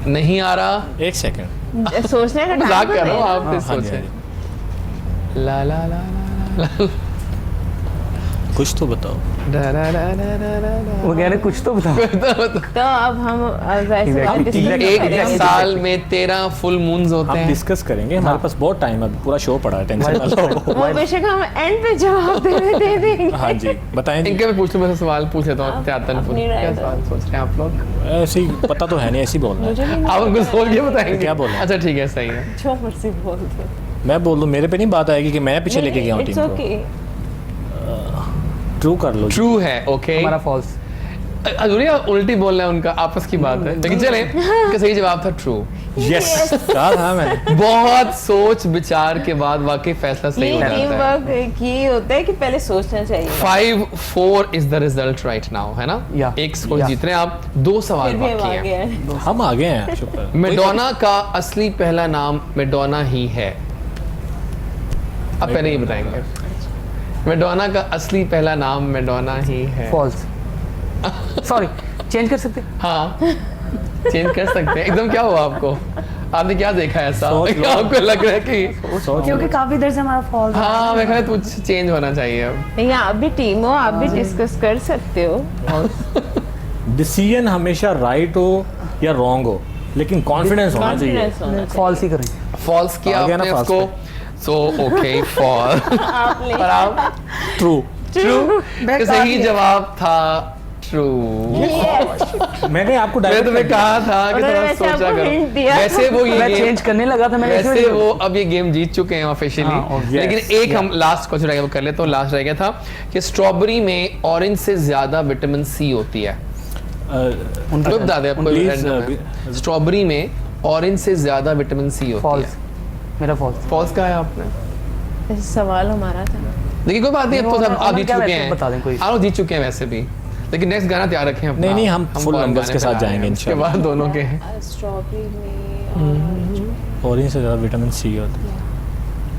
नहीं आ रहा। एक सेकंड। सोचने का मजाक टाइम कर रहा हूँ, आप हाँ जी, सोचे। हाँ जी। ला ला ला ला ला। कुछ तो बताओ। वो कह रहे कुछ तो बताओ। तो अब हम वैसे Exactly. discuss एक करेंगे। साल में 13 फुल मून्स होते हम हैं। डिस्कस करेंगे, हमारे पास बहुत टाइम है, पूरा शो पड़ा है, टेंशन मत लो। वो बेशक हम एंड पे जवाब दे देंगे। हाँ जी बताएं जी। इनके मैं पूछ लूँ, मैं सवाल पूछ लेता हूँ। आप त्यातन अपनी राय क्या दो। सवाल सोच रहे हैं आप लोग? ऐसे ही पता तो है नहीं, ऐसे ही बोलना है। मुझे भी आप उनको सोच के बताएंगे? क्या बोलना है? अच्छा ठीक है, सही है। जो मर्जी बोल दो। मैं बोल दूँ, मेरे पे नहीं बात आएगी कि मैं पीछे लेके गया हूँ इट्स टीम को। ओके। ट्रू कर लो जी। ट्रू है, ओके। हमारा फॉल्स। अधूरी उल्टी बोलना है, उनका आपस की बात है, लेकिन चले इसका सही जवाब था ट्रू। यस कहा था मैंने। बहुत सोच विचार के बाद वाकई फैसला सही ये हो टीम जाता है। वर्क ये होता है कि पहले सोचना चाहिए। 5-4 is the result right now, है ना? या, एक स्कोर या। जीत रहे हैं आप, 2 सवाल फिर भी हम बाकी आगे हैं। हैं। हम आगे हैं, शुक्र। मैडोना का असली पहला नाम मैडोना ही है। अब पहले ये बताएंगे। मैडोना का असली पहला नाम मैडोना ही है। फॉल्स। सॉरी, चेंज कर सकते? हाँ चेंज कर सकते हैं। एकदम क्या हुआ आपको? आपने क्या देखा ऐसा सोच लो। आपको लग रहा है कि सोच क्योंकि काफी देर से हमारा फॉल्स। हाँ मैं कहता कुछ चेंज होना चाहिए अब। नहीं आप भी टीम हो, आप भी डिस्कस कर सकते हो। डिसीजन हमेशा राइट हो या रॉन्ग हो, लेकिन कॉन्फिडेंस होना चाहिए। कॉन्फिडेंस होना फॉल्स ही करें। फॉल्स किया आ गया ना आपने fast उसको, सो ओके फॉल। आपने पर आप ट्रू। ट्रू बेकार सही है। जवाब था ट्रू। मैंने आपको मैं डायरेक्ट तुम्हें कहा था कि उन्होंने थोड़ा वैसे सोचा आपको करो। hint दिया। वैसे वो ये मैं game- चेंज करने लगा था, मैंने वैसे वो अब ये गेम जीत चुके हैं ऑफिशियली, हाँ, लेकिन yes, एक हम लास्ट क्वेश्चन रह गया वो कर लेते हैं। लास्ट रह गया था कि स्ट्रॉबेरी में ऑरेंज से ज्यादा विटामिन सी होती है। तो बता दे आपको प्लीज। स्ट्रॉबेरी में ऑरेंज से ज्यादा विटामिन सी होती फॉल्स। है। मेरा फॉल्स। फॉल्स कहा है आपने? ऐसे सवाल हमारा था। देखिए कोई बात नहीं, अब तो सब आप जीत क्या चुके वैसे बता दें कोई? हैं, आप लोग जीत चुके हैं वैसे भी, लेकिन नेक्स्ट गाना तैयार रखें अपना। नहीं, हम full बहुत numbers गाने के साथ पे ला रहे जाएंगे हैं। उसके इंशाल्लाह। बाद दोनों के हैं। स्ट्रॉबेरी में ऑरेंज से ज़्यादा विटामिन सी होता है।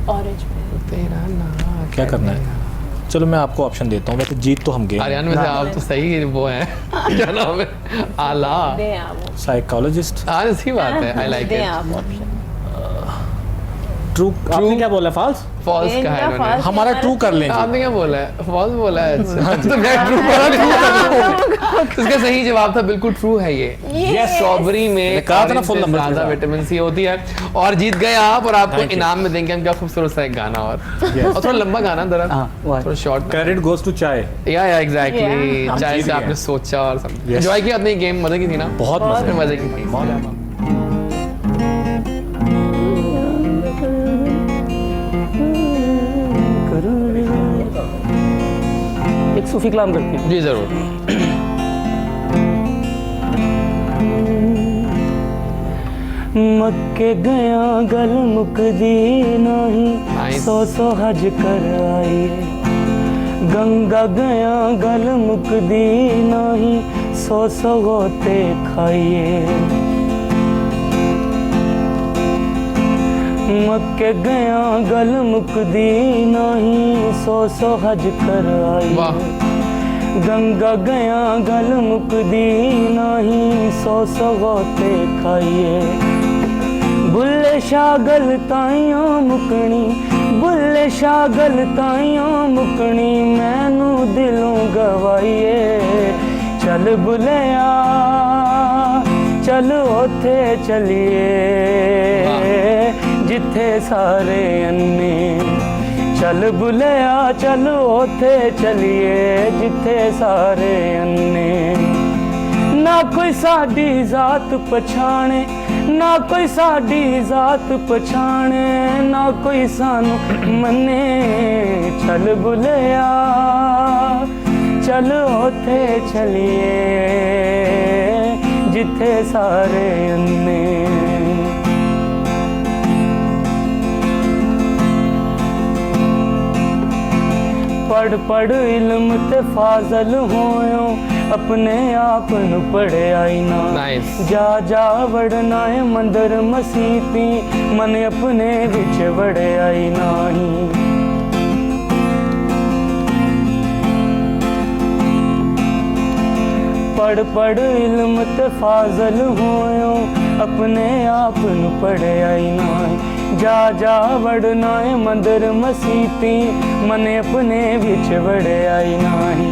ऑरेंज में तेरा नाम क्या करना है? चलो मैं आपको ऑप्शन देता हूँ, वैसे जीत तो हम गए। आर्यन में से आप तो सही वो हैं। क्या नाम है? आला। दें आप साइकोलॉजिस्ट। हाँ सही बात है, आई लाइक दें इट। आप ऑप्शन। ट्रू। आपने क्या बोला? फॉल्स। फॉल्स इनका कहा है इन्होंने। false हमारा ट्रू कर लेंगे। आपने क्या बोला है? फॉल्स बोला है। अच्छा तो मैं ट्रू बोला, ट्रू कर इसका सही जवाब था बिल्कुल ट्रू है ये। Yes. स्ट्रॉबेरी में मैंने कहा था ना orange full से numbers के ज्यादा साथ। विटामिन सी होती है। और जीत गए आप, और आपको Thank you. इनाम में देंगे हम क्या खूबसूरत सा एक गाना और और थोड़ा लंबा गाना जरा, हाँ, वो है। थोड़ा शॉर्ट। क्रेडिट गोज टू चाय। या एग्जैक्टली, Yeah. चाहे जीत से गए आपने हैं। सोचा और सब Yes. एंजॉय किया अपनी गेम, मजे की थी ना? बहुत मजा मजे की थी। एक सूफी कलाम करते हैं। जी जरूर। मक्के गया गल मुकदी नहीं, Nice. सौ हज कर आइए। गंगा गया गल मुकदी नहीं, सौ गोते खाइए। मक्के गया गल मुकदी नहीं, सौ हज कर वाह। आइए। गंगा गया गल मुकदी नहीं, सौ गोते खाइए। बुल्ले शागल ताइयों मुकनी, बुल्ले शागल ताइयों मुकनी, मैनू दिलों गवाइए। चल बुलिया चल ओथे चलिए, जिथे सारे अन्ने। चल बुलिया चल ओथे चलिए, जिथे सारे अन्ने। ना कोई साडी जात पछाणे, ना कोई साडी जात पछाणे, ना कोई सानू मने। चल बुलिया चल ओथे चलिए, जिथे सारे अन्ने। पढ़ पढ़ इल्म ते फाजल होयो, अपने आप नु पढ़िया ही ना। Nice. जा जा वड़ना है मंदिर मसीती, मन अपने विच वड़िया ही नाही। पढ़ पढ़ इल्म ते फाजल होयो, अपने आप नु पढ़िया ही नाही। जा जा वड़ना है मंदिर मसीती मने अपने बिच वड़े आई नाही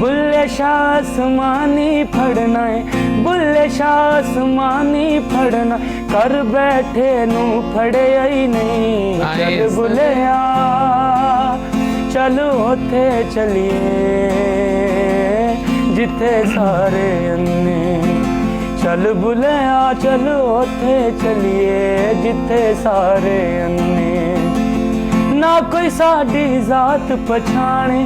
बुल्ले शाह आसमानी फड़ना है बुल्ले शाह आसमानी फड़ना कर बैठे नू फड़े आई नहीं चल बुलिया चलो उथे चलिए जिथे सारे अन्ने चल बुलिया चलो उथे चलिए जिथे सारे अन्ने ना कोई साडी जात पछाणे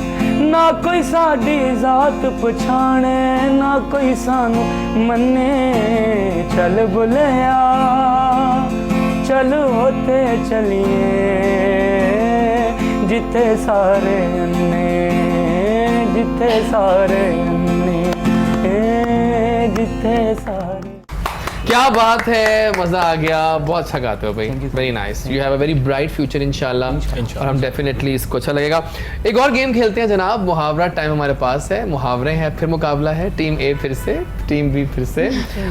ना कोई साडी जात पछाणे ना कोई सानू मन्ने चल बुलिया चल होते चलिए जिथे सारे अन्ने जिथे सारे अन्ने जिथे सारे क्या बात है, मजा आ गया, बहुत अच्छा गाते हो भाई, very nice, you have a very bright future इंशाल्लाह और हम डेफिनेटली इसको अच्छा लगेगा। एक और गेम खेलते हैं जनाब, मुहावरा टाइम हमारे पास है, मुहावरे हैं, फिर मुकाबला है, टीम ए फिर से, टीम बी फिर से,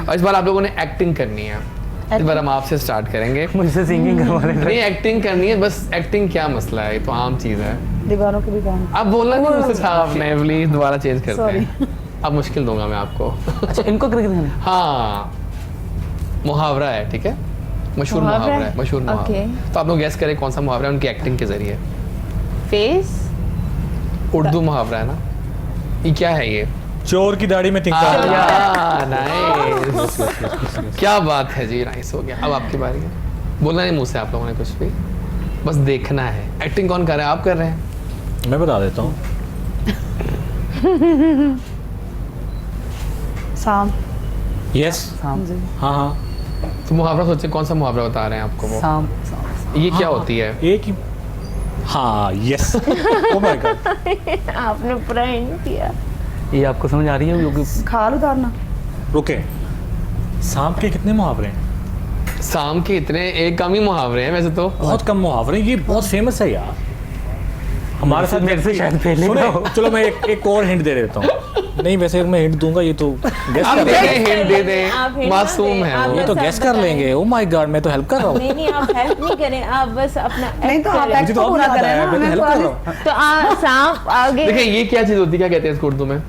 और इस बार आप लोगों ने एक्टिंग करनी है। इस बार हम आपसे स्टार्ट करेंगे। मुझसे सिंगिंग करवा रहे नहीं, एक्टिंग करनी है, बस एक्टिंग क्या मसला है, ये तो आम चीज़ है। दीवारों के भी काम। अब बोलना नहीं मुझसे था आपने, प्लीज दोबारा चेंज करते हैं। अब मुश्किल दूंगा मैं आपको। अच्छा इनको करके देना हाँ, मुहावरा है, ठीक है, मशहूर मुहावरा है, मशहूर मुहावरा। तो आप लोग गैस करें कौन सा मुहावरा है उनकी एक्टिंग के जरिए। फेस उर्दू मुहावरा है ना, ये क्या है ये? चोर की दाढ़ी में तिनका। नाइस, क्या बात है जी, नाइस हो गया। अब आपकी बारी है, बोलना नहीं मुंह से आप लोगों ने कुछ भी, बस देखना है। एक्टिंग कौन कर रहा है, आप कर रहे हैं? मैं बता देता हूँ। शाम। यस। शाम जी। हाँ हाँ, तो मुहावरा सोचे कौन सा मुहावरा बता रहे हैं आपको वो? शाम। ये क्या होती है? एक ही। हाँ यस। ओ माय गॉड, आपने पूरा हिंट दिया। ये आपको समझ आ रही है क्योंकि खाल उतारना। रुके, सांप के कितने मुहावरे हैं? शाम के इतने एक कम ही मुहावरे हैं वैसे तो। बहुत कम मुहावरे, ये बहुत फेमस है यार हमारे साथ। मेरे से शायद पहले सुने, ना हो। चलो मैं एक और हिंट दे देता हूँ। नहीं वैसे मैं हिंट दूंगा, ये तो गेस आप कर दे लेंगे। दें, हिंट दे आप दें, hint मासूम मत दें, है आप वो। ये तो बस गेस आप कर बताएं। लेंगे। ओ माय गॉड, मैं तो हेल्प कर रहा हूँ। नहीं आप हेल्प नहीं करें, आप बस अपना नहीं तो आप act करें। एक्ट तो अब पूरा याद करें आया, ना, मैं तो हमें हेल्प कर पूरा- रहा हूँ। तो सांप आगे। देखिए ये क्या चीज होती है, क्या कहते हैं इसको उर्दू में?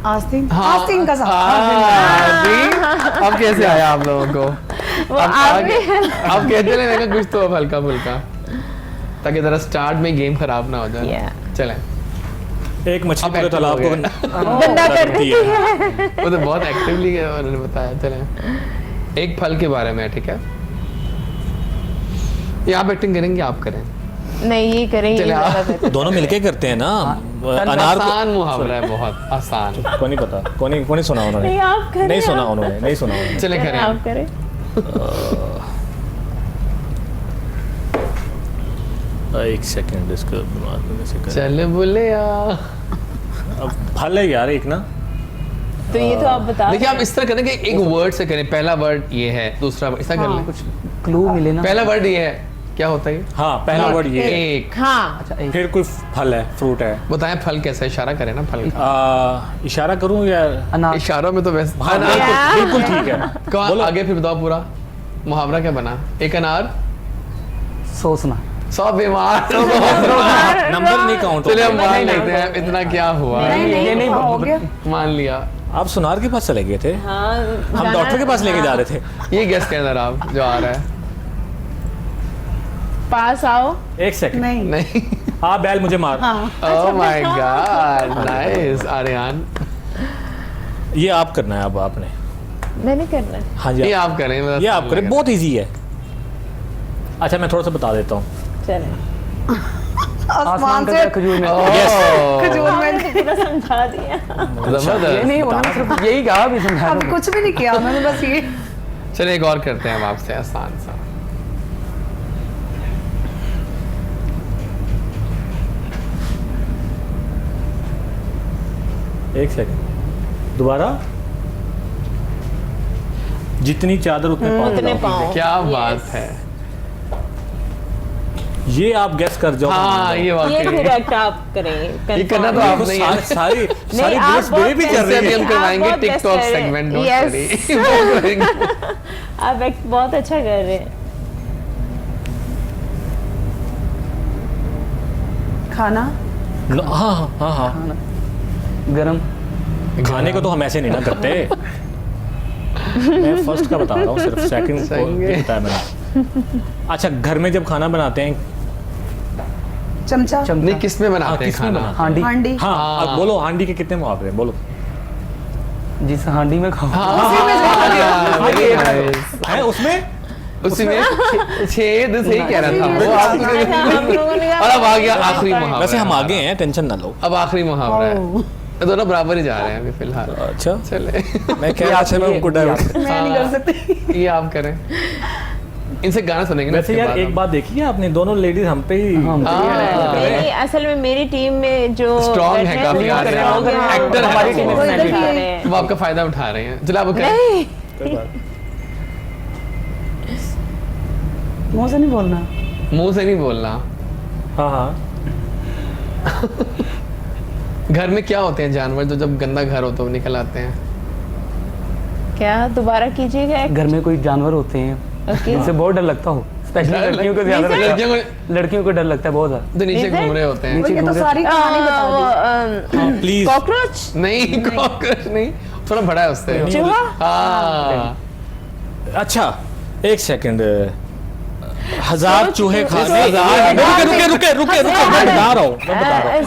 आस्तीन। हाँ, आस्तीन का साथ। हाँ, see? अब कैसे आया आप लोगों को? वो अब आपने अब कहते रहेगा कुछ तो हल्का फुल्का, ताकि जरा स्टार्ट में गेम खराब ना हो जाए। Yeah. चलें, एक मछली अब पूरे active तालाब हो को गए। गंदा कर करती है। वो तो बहुत एक्टिवली उन्होंने बताया। चलें, एक फल के बारे में, ठीक है, ये आप एक्टिंग करेंगे, आप करें। नहीं ये करें, ये चले, ज्यादा बेहतर। दोनों मिलके करते हैं ना। अनार को आसान मुहावरा है, बहुत आसान। को नहीं पता, को नहीं सुना उन्होंने। नहीं आप करें, नहीं सुना आप- उन्होंने, नहीं सुना उन्होंने। चले करें। आप करें। एक सेकंड, इसको दिमाग में से कर। चल बोले अब फल है यार एक ना। तो ये तो आप बता देखिए, आप इस तरह करें कि एक वर्ड से करें, पहला वर्ड ये है, दूसरा वर्ड इस तरह कर लें। कुछ क्लू मिले ना। पहला वर्ड ये है, क्या होता है ये? हाँ पहला वर्ड ये है। एक। हाँ अच्छा एक फिर कोई फल है, फ्रूट है। बताएं फल कैसा है, इशारा करें ना फल का। इशारा करूं या? अनार। इशारों में तो वैसे हाँ अनार बिल्कुल ठीक है। कौन बोलो। आगे फिर बताओ पूरा मुहावरा क्या बना? एक अनार, सोचना। 100 बीमार। नंबर नहीं काउंट चलिए हम मान नहीं, लेते हैं, इतना क्या हुआ, ये नहीं हो गया। मान लिया। आप सुनार के पास चले गए थे, हाँ हम डॉक्टर के पास लेके जा रहे थे। ये गेस करना रहा आप जो आ रहा है। पास आओ। एक सेकंड। नहीं। नहीं। हाँ बैल मुझे मार। Oh my God, nice Aryan. ये आप करना है अब आपने। मैंने करना है। हाँ जी ये आप करें, मतलब ये आप करें, बहुत इजी है। अच्छा मैं थोड़ा सा बता देता हूँ। चले आसमान का से खजूर में। ओह, खजूर में। मैंने तो पूरा समझा दिया। ये जबरदस्त। नहीं, उन्होंने सिर्फ यही कहा अभी समझा अब दूंगा। कुछ भी नहीं किया उन्होंने, बस ये। चलिए एक और करते हैं हम आपसे, आसान सा। एक सेकंड, दोबारा। जितनी चादर उतने पाँव उतने लगाओ। पाँव। क्या Yes. बात है। ये आप गेस कर जाओ। हाँ ये ये वाकई फिर एक्ट आप करें। ये करना तो confirm। आप नहीं है। सारी सारी आप बुलेट्स बहुत मेरे भी चल इससे रही अभी है। हम आप करवाएंगे बहुत best टिकटॉक कर रहे हैं। Segment, don't Yes. वरी। आप एक्ट बहुत अच्छा कर रहे हैं। खाना हाँ हाँ हाँ हाँ, गरम। खाने को तो हम ऐसे नहीं ना करते। मैं फर्स्ट का बता रहा हूँ, सिर्फ सेकंड को नहीं बताया मैंने। अच्छा, घर में जब खाना बनाते हैं, चमचा नहीं किस में बनाते हैं किसमें खाना? बनाते हांडी। हांडी हाँ अब बोलो हांडी के कितने मुहावरे हैं, बोलो। जिस हांडी में खाओ। है उसमें उसी में छेद सही कह रहा था वो हम लोगों ने और अब आ गया आखिरी मुहावरा। वैसे हम आगे हैं, टेंशन ना लो। अब आखिरी मुहावरा है, दोनों बराबर ही जा रहे हैं अभी फिलहाल। अच्छा, चले मैं कह रहा था मैं उनको डाइवर्ट। मैं नहीं कर सकती। ये आप करें, इनसे गाना सुनेंगे ना वैसे इसके यार बाद एक हम। बात देखी है आपने, दोनों लेडीज हम पे ही मेरी असल में मेरी टीम में जो Strong है काफी, veterans यार, strong यार, हैं, actor है हमारी वो। टीम में वो से इधर दिखा भी रहे हैं। वो आपका फायदा उठा रहे हैं। चलो आप करें। नहीं मुंह से नहीं बोलना। मुंह से नहीं बोलना। हाँ हाँ। घर में क्या होते हैं जानवर जो जब गंदा घर हो तो वो निकल आते हैं? क्या दोबारा कीजिएगा? घर में कोई जानवर होते हैं जिनसे बहुत डर लगता हो, स्पेशली डर लड़कियों को ज्यादा लड़कियों लगता है। को लड़कियों को डर लगता है बहुत ज्यादा। तो नीचे Lizard? घूम रहे होते हैं। वो ये तो सारी कहानी बता दी। प्लीज। कॉकरोच, नहीं कॉकरोच नहीं, थोड़ा बड़ा है उससे। चूहा, हाँ अच्छा एक सेकंड, 1000 चूहे खा सोचो, रुके रुके रुके रुके रुके, मैं बता रहा हूँ, मैं बता रहा हूँ।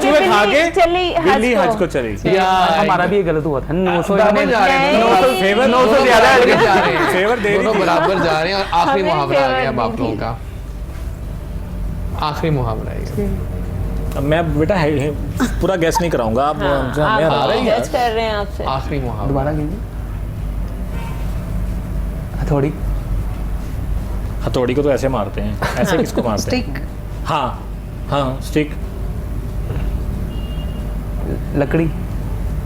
चूहे खा के चली बिल्ली हज को चली। यार हमारा भी ये गलत हुआ था। 900 बराबर जा रहे हैं दोनों। नहीं। फेवर दोनों 900 ज्यादा बराबर है, जा रहे हैं। फेवर दे रही दोनों थी। बराबर जा रहे हैं और आखिरी हमें मुहावरा आ फेवर गया अब आप दी लोगों थी। का। आखिरी मुहावरा है ये। अब मैं बेटा पूरा गैस नहीं कराऊंगा, आप मैं हरा रहे हैं जज कर रहे हैं आपसे। आखिरी मुहावरा। दोबारा कीजिए। हथौड़ी। हथौड़ी को तो ऐसे मारते हैं, ऐसे किसको मारते हैं? स्टिक हाँ हाँ स्टिक। लकड़ी।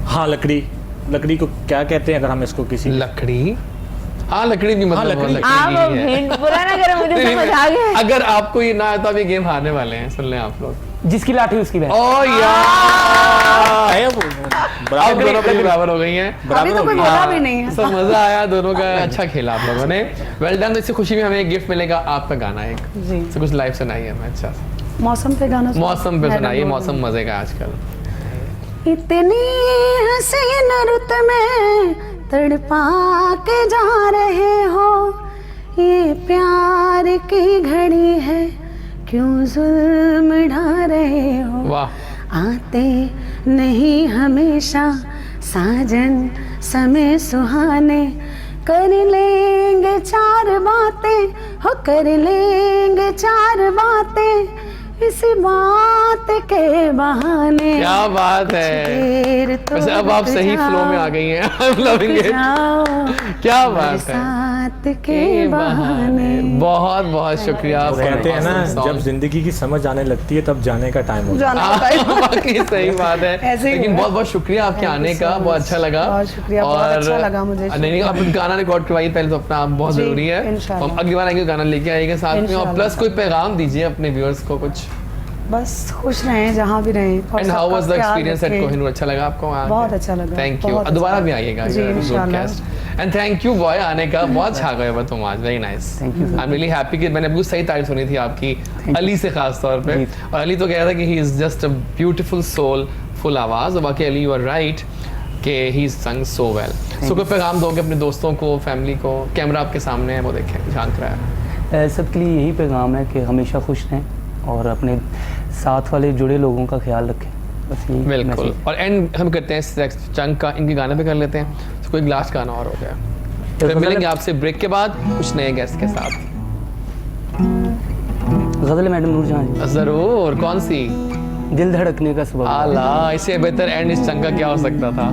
हाँ लकड़ी। लकड़ी को क्या कहते हैं अगर हम इसको किसी लकड़ी। हाँ लकड़ी भी मतलब लकड़ी। आप ही है। हिंट बुरा ना करें, मुझे समझ आ गया। अगर आपको ये ना आए तो आप ये गेम हारने वाले हैं, सुन लें आप लोग। जिसकी लाठी उसकी बहन। ओ यार है वो अब बराबर दोनों अपनी बराबर हो गई हैं। अभी बराबर तो हो कोई गई। बोला भी नहीं है। सब मजा आया दोनों का, अच्छा खेला आप लोगों ने। Well done. तो इससे खुशी में हमें एक गिफ्ट मिलेगा, आपका गाना एक जी से कुछ लाइव सुनाइए हमें। अच्छा मौसम पे गाना सुनो। मौसम पे मैडम सुनाइए, बोल मौसम मजे का आजकल। इतनी हसीन रुत में तड़पा के जा रहे हो, ये प्यार की घड़ी है क्यों जुल्म ढा रहे हो। वाह। आते नहीं हमेशा साजन समय सुहाने, कर लेंगे चार बातें हो, कर लेंगे चार बातें इसी बात के बहाने। क्या बात है। देर तो वैसे अब आप रुक सही फ्लो में आ गई हैं। I am loving it. जाओ क्या बात है। बरसात के बहाने। बहुत बहुत शुक्रिया। वो कहते हैं ना, Awesome जब song। जिंदगी की समझ आने लगती है तब जाने का टाइम होता है। जाना होता है। वाकई सही बात है। ऐसे ही लेकिन हुआ। बहुत बहुत शुक्रिया आपके Thank you आने so का, बहुत much। अच्छा लगा। बहुत शुक्रिया, बहुत अच्छा लगा मुझे। नहीं नहीं, आप गाना रिकॉर्ड करवाइए पहले तो अपना, आप बहुत जी, जरूरी है। इंशाल्लाह। हम अगली बार आएंगे गाना लेके आइएगा साथ में, और इंशाल्लाह। प्लस कोई पैगाम दीजिए अपने व्यूअर्स को कुछ। बस खुश रहें जहाँ भी रहें। और एंड हाउ सबका वाज द ख्याल एक्सपीरियंस एट रखें। कोहिनूर? अच्छा लगा आपको वहाँ? बहुत अच्छा लगा, थैंक यू। बहुत दोबारा अच्छा भी लगा। आइएगा जी, इंशाल्लाह। एंड थैंक यू बॉय आने का, बहुत अच्छा गया तुम आज। Very nice. Thank you, sir. I am really happy कि मैंने बिल्कुल सही तारीफ सुनी थी आपकी, अली से खास तौर पे। जी। और अली तो कह रहा था कि he is just a beautiful soul, full आवाज। और बाकी अली यू आर राइट कि ही संग सो वेल। सो कोई पैगाम दोगे अपने दोस्तों को, फैमिली को? कैमरा आपके सामने है, वो देखें, झांक रहा है। सबके लिए यही पैगाम है कि हमेशा खुश रहें और अपने साथ वाले जुड़े लोगों का ख्याल रखें। बस यही बिल्कुल। message। और एंड हम करते हैं चंक का, इनके गाने पे कर लेते हैं। तो कोई लास्ट गाना और हो गया, फिर गज़ल- मिलेंगे आपसे ब्रेक के बाद कुछ नए गेस्ट के साथ। गज़ल मैडम नूरजहां जी। जरूर। कौन सी? दिल धड़कने का सबब। आला, इससे बेहतर एंड इस चंक का क्या हो सकता था?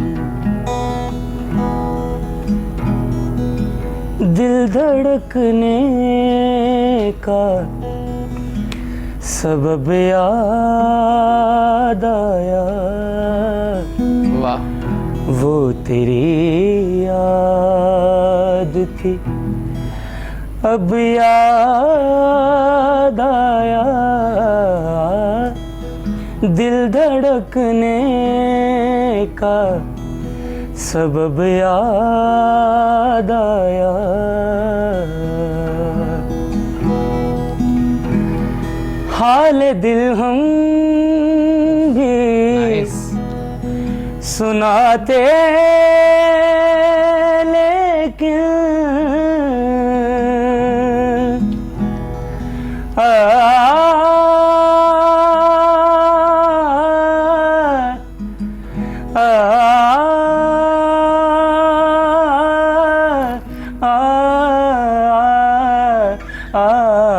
दिल धड़कने का सबब याद आया, वाह। वो तेरी याद थी अब याद आया, दिल धड़कने का सबब याद आया, हाल दिल हम भी नाइस। सुनाते लेकिन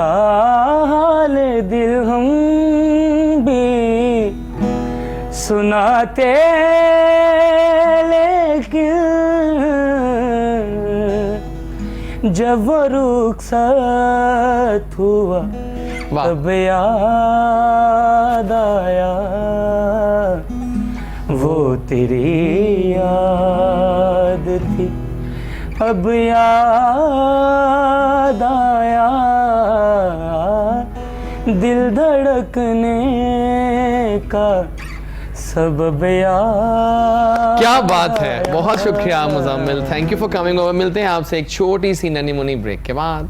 हाल दिल हम भी सुनाते लेकिन जब वो रुखसत हुआ वाह। तब याद आया वो तेरी याद थी, अब याद आया दिल धड़कने का सबब याद। क्या बात है, बहुत शुक्रिया Muzammil, thank you for coming over. मिलते हैं आपसे एक छोटी सी ननी मुनी ब्रेक के बाद।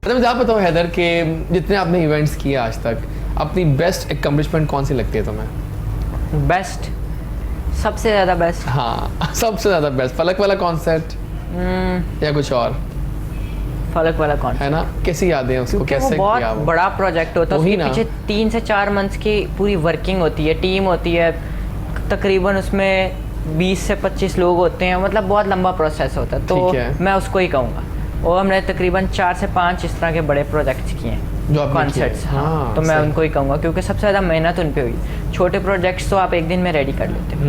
अच्छा मुझे आप बताओ हैदर के जितने आपने इवेंट्स किए आज तक, अपनी बेस्ट एकम्प्लिशमेंट कौन सी लगती है तुम्हें? बेस्ट, सबसे ज़्यादा बेस्ट। हाँ सबसे ज़्यादा बेस्ट फलक वाला कॉन्सर्ट या कुछ और? फलक वाला कौन है ना, कैसी यादें हैं उसको, क्योंकि कैसे वो किया बहुत वो? बड़ा प्रोजेक्ट होता है, वही उसके ना। पीछे 3 से 4 मंथ्स की पूरी वर्किंग होती है, टीम होती है, तकरीबन उसमें 20 से 25 लोग होते हैं, मतलब बहुत लंबा प्रोसेस होता है, तो ठीक है। मैं उसको ही कहूँगा। और हमने तकरीबन 4 से 5 इस तरह के बड़े प्रोजेक्ट्स किए हैं, जो आपने कॉन्सर्ट्स। किए। हाँ, हाँ, तो मैं सही। उनको ही कहूँगा क्योंकि सबसे ज़्यादा मेहनत उन पे हुई। छोटे प्रोजेक्ट्स तो आप एक दिन में रेडी कर लेते हो,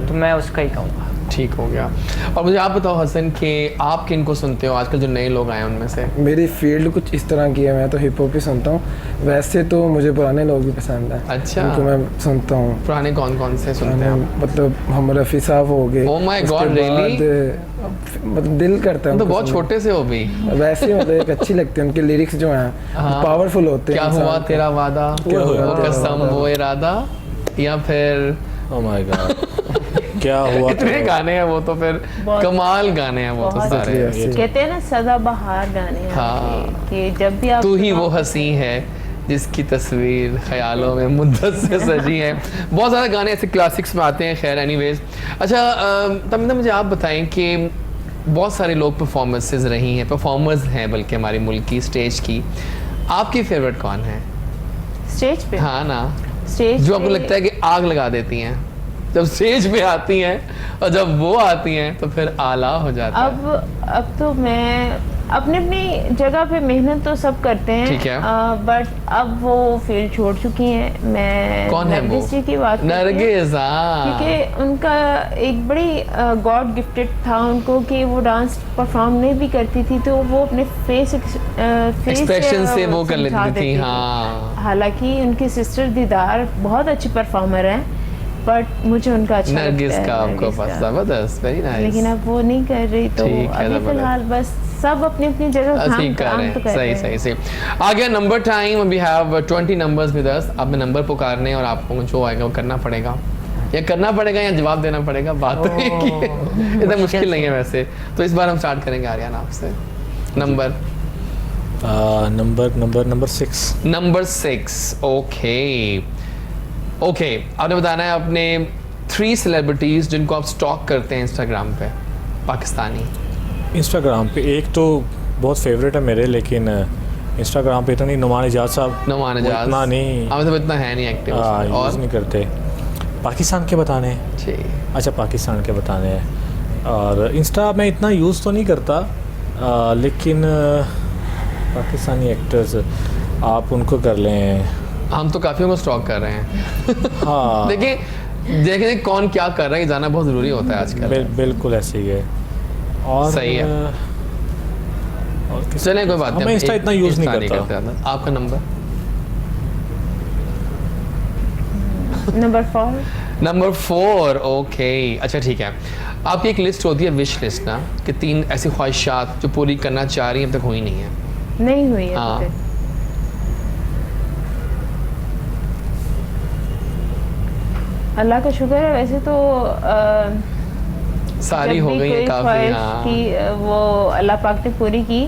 तो मैं उसका ही कहूँगा। ठीक हो गया। और मुझे आप बताओ हसन कि आप किन को सुनते हो आजकल जो नए लोग आए हैं उनमें से? मेरी फील्ड कुछ इस तरह की है, मैं तो हिप हॉप ही सुनता हूँ। वैसे तो मुझे पुराने लोग भी पसंद है, अच्छा। उनको मैं सुनता हूँ। पुराने कौन कौन से सुनते हैं आप? मतलब हम रफ़ी साहब हो गए। Oh my उसके God, really? बाद, मतलब दिल करता है तुम तो उनको बहुत सुनने। छोटे से हो भी। वैसे ही मतलब एक अच्छी लगती है उनके लिरिक्स जो हैं, हाँ। पावरफुल होते हैं। क्या इंसान हुआ को। तेरा वादा, क्या हुआ वो तेरा कसम वादा। वो इरादा, या फिर ओह माय गॉड, क्या हुआ इतने गाने हैं वो तो, फिर बहुत- कमाल गाने हैं वो तो बहुत सारे। शुक्रिया। कहते हैं ना सदाबहार गाने हैं हाँ। आपके, कि जब भी आप तू ही सुनो- वो हंसी है जिसकी तस्वीर ख्यालों में मुद्दत से सजी है। बहुत ज़्यादा गाने ऐसे क्लासिक्स में आते हैं। खैर एनीवेज, अच्छा तब मुझे आप बताएं कि बहुत सारे लोग परफॉर्मेंसेज रही हैं, परफॉर्मर्स हैं बल्कि हमारी मुल्क की स्टेज की, आपकी फेवरेट कौन है? स्टेज पे, हाँ ना, स्टेज जो आपको पे- लगता है कि आग लगा देती हैं जब स्टेज पे आती हैं, और जब वो आती हैं तो फिर आला हो जाता है। अब तो मैं अपनी अपनी जगह पे मेहनत तो सब करते हैं, ठीक है। बट अब वो फील्ड छोड़ चुकी हैं। मैं कौन है वो? नरगिस जी की बात करती हूँ। नरगिस, हाँ। क्योंकि उनका एक बड़ी गॉड गिफ्टेड था उनको कि वो डांस परफॉर्म नहीं भी करती थी तो वो अपने फेस एक्सप्रेशन से वो कर समझा लेती थी, देती हाँ। हालांकि उनकी सिस्टर दीदार बहुत अच्छी परफॉर्मर है, बट मुझे उनका अच्छा नरगिस लगता है, का आपको नरगिस पसंद, का। जबरदस्त, वेरी नाइस। लेकिन अब वो नहीं कर रही, तो ठीक है, अभी जबरदस्त। फिलहाल बस सब अपनी अपनी जगह काम ठीक कर रहे काम तो हैं, कर सही रहे हैं। सही सही। आ गया number time, we have 20 numbers with us. आपने नंबर पुकारने और आपको जो आएगा वो करना पड़ेगा, या करना पड़ेगा या जवाब देना पड़ेगा, बात तो एक ही है। इतना मुश्किल नहीं है वैसे। तो इस बार हम स्टार्ट करेंगे आर्यन आपसे। Number number 6। Number 6, okay okay. आपने बताना है अपने 3 सेलिब्रिटीज जिनको आप स्टॉक करते हैं इंस्टाग्राम पे, पाकिस्तानी। इंस्टाग्राम पे एक तो बहुत फेवरेट है मेरे, लेकिन इंस्टाग्राम पे इतना नहीं, नुमान इजाज साहब। नुमान वो इजाज इतना नहीं, मतलब इतना है नहीं एक्टिव और यूज़ नहीं करते। पाकिस्तान के बताने हैं। जी, अच्छा, पाकिस्तान के बताने हैं। और इंस्टा मैं इतना यूज़ तो नहीं करता, लेकिन पाकिस्तानी एक्टर्स आप उनको कर लें। हम तो काफियों को स्टॉक कर रहे हैं। हाँ, देखें कौन क्या कर रहा है, ये जानना बहुत ज़रूरी होता है आजकल। बिल्कुल ऐसे ही है। और सही है। और चलें कोई बात नहीं, मैं इंस्टा एक- इतना यूज़ नहीं इंस्टा करता। करते ज़्यादा। आपका नंबर? Number 4 number 4, okay. अच्छा ठीक है, आपकी एक लिस्ट होती है, विश लिस्ट ना, कि 3 ऐसी ख्वाहिशात जो पूरी करना चाह रही हैं अब तक हुई नहीं है। नहीं हुई है हाँ। अभी तक। अल्लाह का शुक्र है। वैसे तो सारी जब हो भी गई है कोई काफ़ी। ख्वाहिश हाँ थी वो अल्लाह पाक ने पूरी की।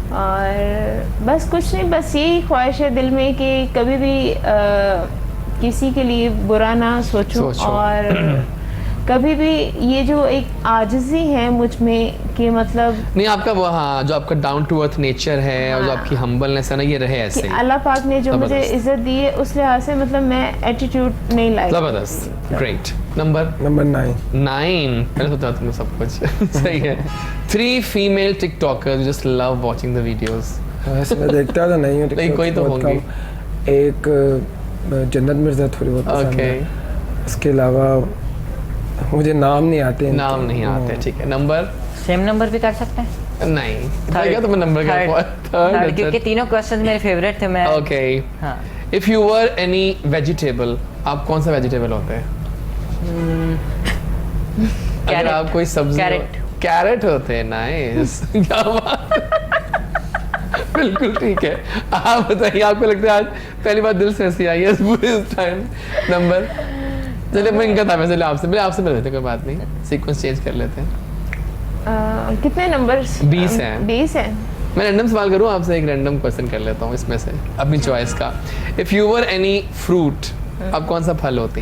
और बस कुछ नहीं, बस यही ख्वाहिश है दिल में कि कभी भी किसी के लिए बुरा ना सोचूं सोचो। और कभी भी ये जो एक आजिज़ी है मुझ में कि मतलब नहीं, आपका वो हाँ जो आपका डाउन टू अर्थ नेचर है और जो आपकी हम्बलनेस है ना, ये रहे कि ऐसे ही। अल्लाह पाक ने जो मुझे जबरदस्त। इज्जत दी है उस लिहाज से मतलब मैं एटीट्यूड नहीं लाई। जबरदस्त, ग्रेट। Number number 9। 9, मैंने सोचा तुम्हें सब कुछ सही है। 3 female TikTokers just love watching the videos. वैसे मैं देखता तो नहीं हूँ नहीं, कोई तो बहुत होंगी। कम। एक जन्नत मिर्जा थोड़ी बहुत पसंद ओके, है। इसके अलावा मुझे नाम नहीं आते इनके। नाम नहीं आते, ठीक है। नंबर सेम नंबर भी कर सकते हैं। नहीं, क्या तुम्हें नंबर थर्ड का क्योंकि तीनों क्वेश्चन मेरे फेवरेट थे। मैं ओके, हाँ if you were any vegetable, आप कौन सा वेजिटेबल होते हैं? अगर Carrot. आप कोई सब्जी Carrot. कैरेट होते हैं, नाइस। क्या बात, बिल्कुल ठीक है। आप बताइए, आपको लगता है आज पहली बार दिल से हंसी आई है इस टाइम? नंबर चलिए मैं इनका था, मैं चलिए आपसे मिल लेते, कोई बात नहीं, सीक्वेंस चेंज कर लेते हैं। कितने नंबर? 20 हैं। 20 है। मैं रैंडम सवाल करूँ आपसे, एक रैंडम क्वेश्चन कर लेता हूँ इसमें से अपनी चॉइस का। If you were any fruit, आप कौन सा फल होती?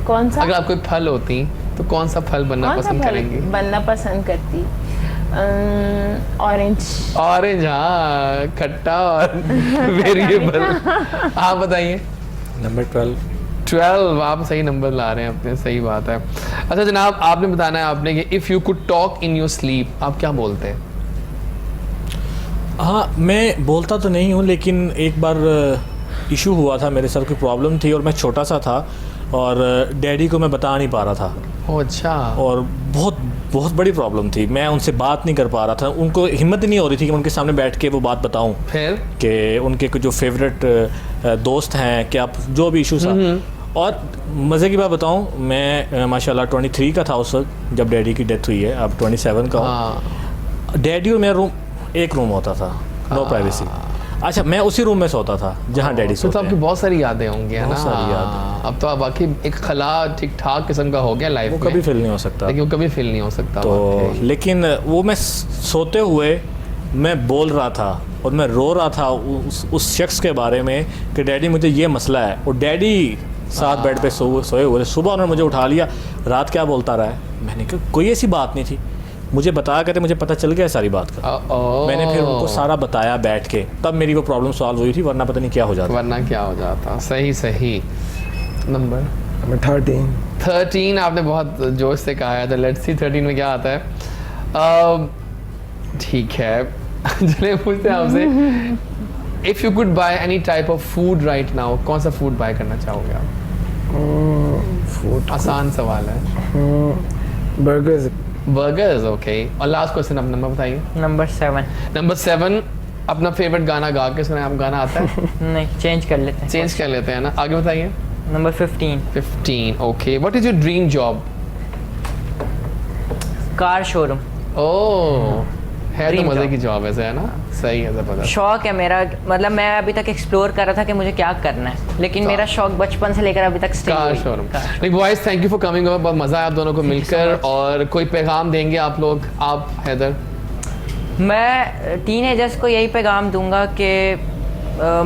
कौन सा? अगर आप कोई फल होती तो कौन सा फल बनना कौन सा पसंद फल करेंगी? बनना पसंद करती? ऑरेंज। ऑरेंज, हाँ, खट्टा और वेरिएबल। आप बताइए। नंबर 12। 12, आप सही नंबर ला रहे हैं अपने, सही बात है। अच्छा जनाब, आपने बताना है आपने कि if you could talk in your sleep, आप क्या बोलते हैं? हाँ, मैं बोलता तो नहीं हूँ, लेकिन एक बार इशू हुआ था, मेरे साथ कोई प्रॉब्लम थी और मैं छोटा सा था और डैडी को मैं बता नहीं पा रहा था। ओह अच्छा। और बहुत बहुत बड़ी प्रॉब्लम थी, मैं उनसे बात नहीं कर पा रहा था, उनको हिम्मत ही नहीं हो रही थी कि मैं उनके सामने बैठ के वो बात बताऊं फिर? कि उनके कुछ जो फेवरेट दोस्त हैं, कि आप जो भी इशू था। और मज़े की बात बताऊं, मैं माशाल्लाह 23 का था उस वक्त जब डैडी की डेथ हुई है, अब 27 का हूं। हाँ, डैडी और मेरा रूम एक रूम होता था, नो प्राइवेसी। अच्छा, मैं उसी रूम में सोता था जहाँ डैडी तो सोते आपकी हैं। बहुत सारी यादें होंगी, है ना? बहुत सारी यादें। हाँ, अब तो आप बाकी एक खला ठीक ठाक किस्म का हो गया लाइफ वो में, कभी फिल नहीं हो सकता। लेकिन वो कभी फील नहीं हो सकता। तो वाकई। लेकिन वो मैं सोते हुए मैं बोल रहा था और मैं रो रहा था उस शख्स के बारे में कि डैडी मुझे ये मसला है, और डैडी साथ बेड पे सोए हुए थे। सुबह उन्होंने मुझे उठा लिया, रात क्या बोलता रहा है? मैंने कहा कोई ऐसी बात नहीं थी, मुझे बताया करते, मुझे पता चल गया सारी बात का। मैंने फिर उनको सारा बताया बैठ के, तब मेरी वो प्रॉब्लम सॉल्व हुई थी, वरना पता नहीं क्या हो जाता। वरना क्या हो जाता। सही सही। नंबर 13। 13 आपने बहुत जोश से कहा है, तो लेट्स सी 13 में क्या आता है। ठीक है, चलिए पूछते हैं आपसे, if you could by any type of food right now, कौन सा फूड बाय करना चाहोगे आप? फूड आसान सवाल है। बर्गर्स। Burgers, okay. और लास्ट क्वेश्चन, आप नंबर बताइए। नंबर 7। नंबर 7, अपना फेवरेट गाना गा के सुनाए। आप गाना आता है? नहीं, चेंज कर लेते हैं। चेंज कर लेते हैं ना, आगे बताइए। Number 15। 15, okay. What is your dream job? Car showroom. Oh, है तो Dream मजे job. की जॉब ऐसे, है ना? सही है, जबरदस्त। शौक है मेरा, मतलब मैं अभी तक एक्सप्लोर कर रहा था कि मुझे क्या करना है, लेकिन मेरा शौक बचपन से लेकर अभी तक stay कार हुई। शोरूम। कार। नहीं boys, thank you for coming over, बहुत मजा आया आप दोनों को मिलकर। और कोई पैगाम देंगे आप लोग? आप हैदर? मैं टीनेजर्स को यही पैगाम दूंगा कि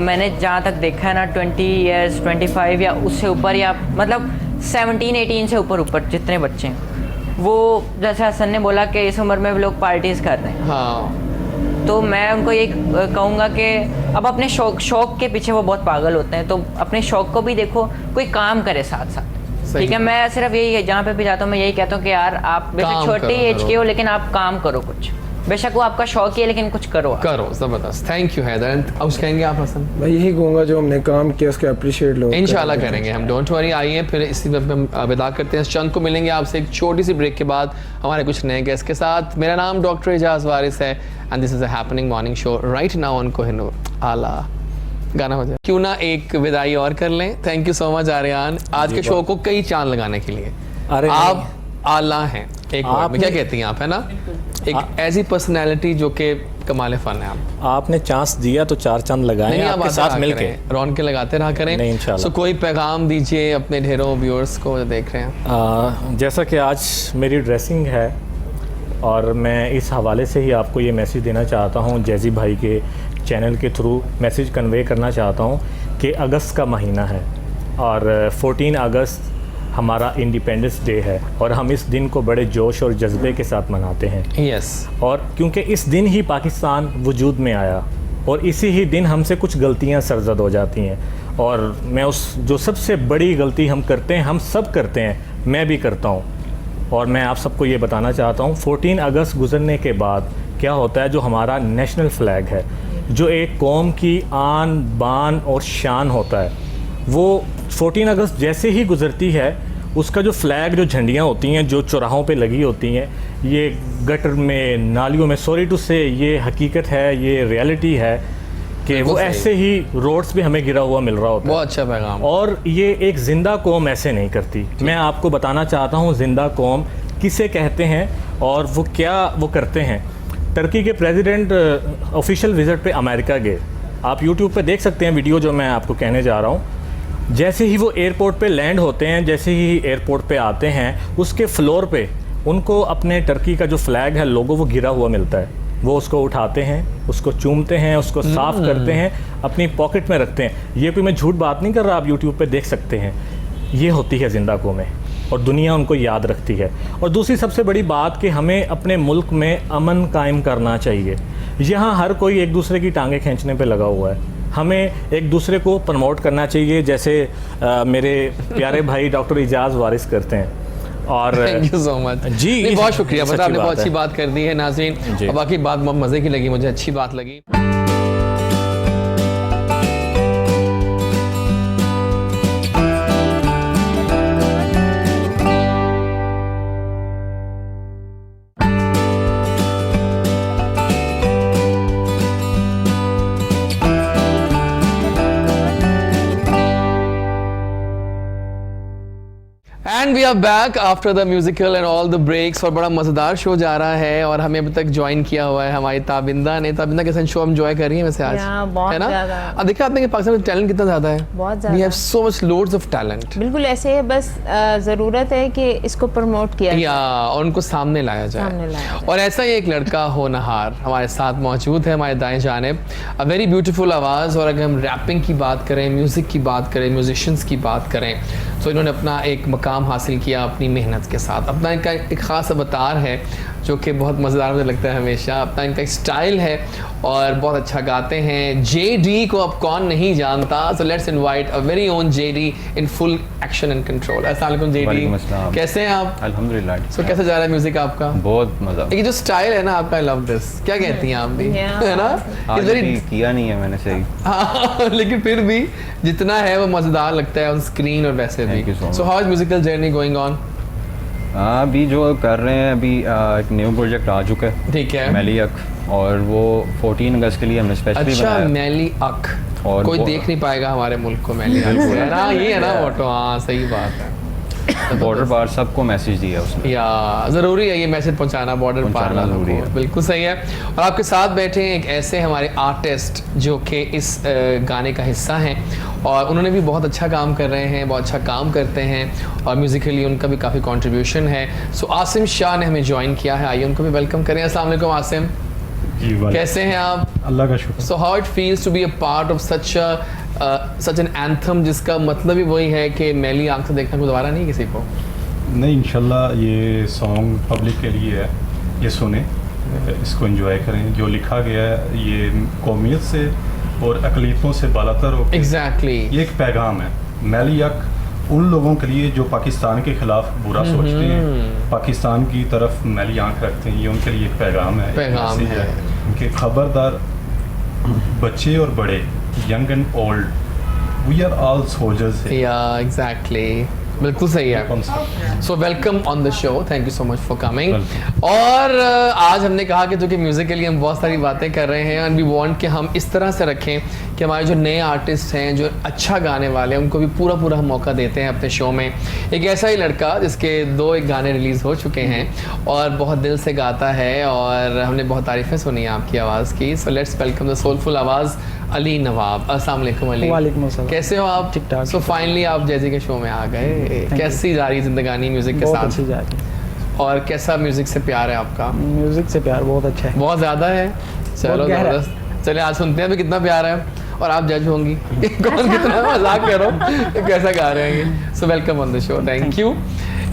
मैंने जहाँ तक देखा है ना, 20 ईयर्स 25 या उससे ऊपर, या मतलब 17-18 से ऊपर जितने बच्चे हैं, वो जैसे हसन ने बोला कि इस उम्र में भी लोग पार्टीज़ कर रहे हैं, हाँ, तो मैं उनको ये कहूँगा कि अब अपने शौक के पीछे वो बहुत पागल होते हैं, तो अपने शौक को भी देखो, कोई काम करे साथ साथ। सही। ठीक है, मैं सिर्फ यही, जहाँ पे भी जाता हूँ मैं यही कहता हूँ कि यार आप बेशक काम छोटी करो, एज करो। के हो, लेकिन आप काम करो कुछ, बेशक वो आपका शौक ही है, लेकिन कुछ करो आप। करो, जबरदस्त। Thank you Haider. एंड अब कहेंगे आप हसन? मैं यही कहूँगा जो हमने काम किया उसके अप्रिशिएट लोग इंशाल्लाह करेंगे हम, डोंट वरी। आइए फिर इसी वक्त हम विदा करते हैं इस चंक को। मिलेंगे आपसे एक छोटी सी ब्रेक के बाद हमारे कुछ नए गेस्ट के साथ। मेरा नाम डॉक्टर एजाज वारिस है and this is a happening morning show right now on Kohinoor. आला गाना हो जाए, क्यों ना एक विदाई और कर लें। Thank you so much Aryan, आज के शो को कई चांद लगाने के लिए। अरे आप आला हैं। एक word में क्या कहती हैं आप, है ना? एक ऐसी पर्सनैलिटी जो कि कमाल फन है। आप आपने चांस दिया तो 4 चांद लगाए नहीं, आपके साथ मिलके। रौनकें लगाते रहा करें। नहीं, इंशाल्लाह। सो कोई पैगाम दीजिए अपने ढेरों व्यूअर्स को जो देख रहे हैं। जैसा कि आज मेरी ड्रेसिंग है और मैं इस हवाले से ही आपको ये मैसेज देना चाहता हूँ, जैज़ी भाई के चैनल के थ्रू मैसेज कन्वे करना चाहता हूँ कि अगस्त का महीना है और 14 अगस्त हमारा इंडिपेंडेंस डे है और हम इस दिन को बड़े जोश और जज्बे के साथ मनाते हैं। यस। और क्योंकि इस दिन ही पाकिस्तान वजूद में आया और इसी ही दिन हमसे कुछ गलतियां सरजद हो जाती हैं और मैं उस जो सबसे बड़ी गलती हम करते हैं, हम सब करते हैं, मैं भी करता हूं और मैं आप सबको ये बताना चाहता हूं 14 अगस्त गुजरने के बाद क्या होता है, जो हमारा नेशनल फ्लैग है, जो एक कौम की आन बान और शान होता है, वो 14 अगस्त जैसे ही गुजरती है उसका जो फ्लैग, जो झंडियाँ होती हैं जो चौराहों पे लगी होती हैं, ये गटर में, नालियों में, सॉरी टू से ये हकीकत है, ये रियलिटी है कि वो ऐसे ही रोड्स पे हमें गिरा हुआ मिल रहा होता है। बहुत अच्छा पैगाम। और ये एक ज़िंदा कौम ऐसे नहीं करती। मैं आपको बताना चाहता हूँ ज़िंदा कौम किसे कहते हैं और वो क्या वो करते हैं। टर्की के प्रेसिडेंट ऑफिशियल विज़िट पे अमेरिका गए, आप यूट्यूब पे देख सकते हैं वीडियो जो मैं आपको कहने जा रहा हूँ। जैसे ही वो एयरपोर्ट पे लैंड होते हैं, जैसे ही एयरपोर्ट पे आते हैं, उसके फ्लोर पे उनको अपने टर्की का जो फ्लैग है, लोगो, वो गिरा हुआ मिलता है। वो उसको उठाते हैं, उसको चूमते हैं, उसको साफ़ करते हैं, अपनी पॉकेट में रखते हैं। ये कोई मैं झूठ बात नहीं कर रहा, आप यूट्यूब पे देख सकते हैं। ये होती है ज़िंदा कौमें और दुनिया उनको याद रखती है। और दूसरी सबसे बड़ी बात कि हमें अपने मुल्क में अमन कायम करना चाहिए। यहाँ हर कोई एक दूसरे की टांगें खींचने पे लगा हुआ है। हमें एक दूसरे को प्रमोट करना चाहिए, जैसे मेरे प्यारे भाई डॉक्टर इजाज़ वारिस करते हैं। और थैंक यू सो मच जी, नहीं, बहुत शुक्रिया, सच्ची मतलब आपने बात बहुत अच्छी है। बात कर दी है नाज़रीन। जी। और बाकी बात बहुत मज़े की लगी, मुझे अच्छी बात लगी। And we are back after the musical and all the breaks. और बड़ा मज़ेदार शो जा रहा है और हमें अभी तक ज्वाइन किया हुआ है हमारी ताबिंदा ने। ताबिंदा के साथ शो हम एंजॉय कर रही हैं वैसे आज, बहुत है ना? ज़्यादा। अब देखा आपने कि पाकिस्तान में टैलेंट कितना ज़्यादा है, बहुत वी हैव ज़्यादा। So much loads of talent. बिल्कुल ऐसे है, बस ज़रूरत है कि इसको प्रमोट किया या और उनको सामने लाया सामने जाए। लाया जाए। और ऐसा ही एक लड़का होनहार हमारे साथ मौजूद है, हमारे दाएं जानिब। अ वेरी ब्यूटीफुल आवाज़। और अगर हम रैपिंग की बात करें, म्यूज़िक की बात करें, म्यूजिशियंस की बात करें, तो इन्होंने अपना एक मकाम हासिल किया अपनी मेहनत के साथ। अपना इनका एक ख़ास अवतार है जो कि बहुत मज़ेदार मुझे लगता है हमेशा। अपना इनका एक स्टाइल है और बहुत अच्छा गाते हैं। JD को अब कौन नहीं जानता। So let's invite a very own JD in full action and control. अस्सलाम वालेकुम वालेकुम JD, अस्सलाम। कैसे हैं आप? अल्हम्दुलिल्लाह। सो कैसे जा रहा है म्यूजिक आपका? बहुत मज़ा। ये जो स्टाइल है ना आपका, आई लव दिस। क्या कहती हैं आप भी, Yeah. है ना? आज It's very- भी किया नहीं है मैंने सही। हाँ, लेकिन फिर भी जितना है वो मजेदार लगता है ऑन स्क्रीन और वैसे भी। Thank you so so how is musical journey going on? हाँ, अभी जो कर रहे हैं अभी एक न्यू प्रोजेक्ट आ चुका है, ठीक है। मैलियक, और वो 14 अगस्त के लिए हमने स्पेशली अच्छा, बनाया। मैली अक। और कोई वो- देख नहीं पाएगा हमारे मुल्क को मैली अक से, है ना? ये है ना फोटो। हाँ, सही बात है। बॉर्डर पार सबको मैसेज दिया उसने। या ज़रूरी है ये मैसेज पहुंचाना बॉर्डर पार पहुंचाना वालों ज़रूरी को। है। बिल्कुल सही है। और आपके साथ बैठे हैं एक ऐसे हमारे आर्टिस्ट जो कि इस गाने का हिस्सा हैं और उन्होंने भी बहुत अच्छा काम कर रहे हैं, बहुत अच्छा काम करते हैं और म्यूज़िकली उनका भी काफ़ी कंट्रीब्यूशन है। सो आसिम शाह ने हमें ज्वाइन किया है, आइए उनको भी वेलकम करें। अस्सलाम वालेकुम आसिम, जी वाले कैसे हैं आप? अल्लाह का शुक्र। So how it feels to be a part of such an anthem जिसका मतलब ही वही है कि मैली आंख से देखना को दोबारा नहीं किसी को। नहीं, इंशाल्लाह ये सॉन्ग पब्लिक के लिए है, ये सुने, इसको एंजॉय करें। जो लिखा गया है ये कौमियत से और अकलीतों से बालातर हो, एग्जैक्टली। ये एक पैगाम है। मैलियक उन लोगों के लिए जो पाकिस्तान के खिलाफ बुरा सोचते हैं, पाकिस्तान की तरफ मैली आंख रखते हैं, ये उनके लिए एक पैगाम है, एक पैगाम मैसेज है। कि खबरदार बच्चे और बड़े, young and old, we are all soldiers. या एग्जैक्टली। बिल्कुल सही है। Concept. So welcome on the show, thank you so much for coming. और आज हमने कहा कि जो कि म्यूज़िक के लिए हम बहुत सारी बातें कर रहे हैं एंड वी वांट कि हम इस तरह से रखें कि हमारे जो नए आर्टिस्ट हैं जो अच्छा गाने वाले हैं उनको भी पूरा हम मौका देते हैं अपने शो में। एक ऐसा ही लड़का जिसके 2 एक गाने रिलीज़ हो चुके हैं और बहुत दिल से गाता है और हमने बहुत तारीफ़ें सुनी हैं आपकी आवाज़ की। So let's welcome the soulful आवाज़ अली नवाब। अस्सलाम वालेकुम अली। वालेकुम अस्सलाम। कैसे हो आप? ठीक ठाक। सो फाइनली आप जैजी के शो में आ गए। कैसी जा रही जिंदगानी म्यूजिक के बहुत साथ? अच्छी जा रही है। और कैसा म्यूजिक से प्यार है आपका? म्यूजिक से प्यार बहुत अच्छा है। बहुत ज़्यादा है। चलो गहरा। ज़बरदस्त। चलिए आज सुनते हैं अभी कितना प्यार है और आप जज होंगी कौन कितना मजाक करो कैसा गा रहे हैं। सो welcome on the show, thank you.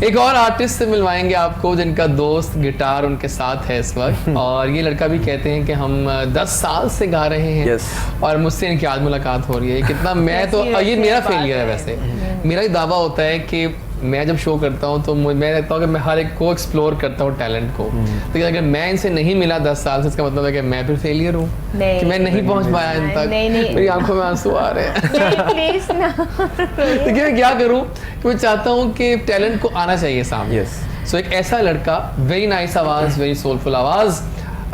एक और आर्टिस्ट से मिलवाएंगे आपको जिनका दोस्त गिटार उनके साथ है इस वक्त और ये लड़का भी कहते हैं कि हम 10 साल से गा रहे हैं। Yes. और मुझसे इनकी आज मुलाकात हो रही है। कितना मैं तो ये मेरा फेलियर है वैसे। मेरा ही दावा होता है कि मैं जब शो करता हूँ तो मैं कहता हूँ कि मैं हर एक को एक्सप्लोर करता हूँ टैलेंट को। लेकिन अगर मैं इनसे नहीं मिला 10 साल से इसका मतलब है कि मैं फिर फेलियर हूँ कि मैं नहीं पहुँच पाया इन तक। मेरी आंखों में आंसू आ रहे हैं। प्लीज ना। लेकिन मैं क्या करूँ कि मैं चाहता हूँ कि टैलेंट को आना चाहिए सामने। सो एक ऐसा लड़का, वेरी नाइस आवाज़, वेरी सोलफुल आवाज़,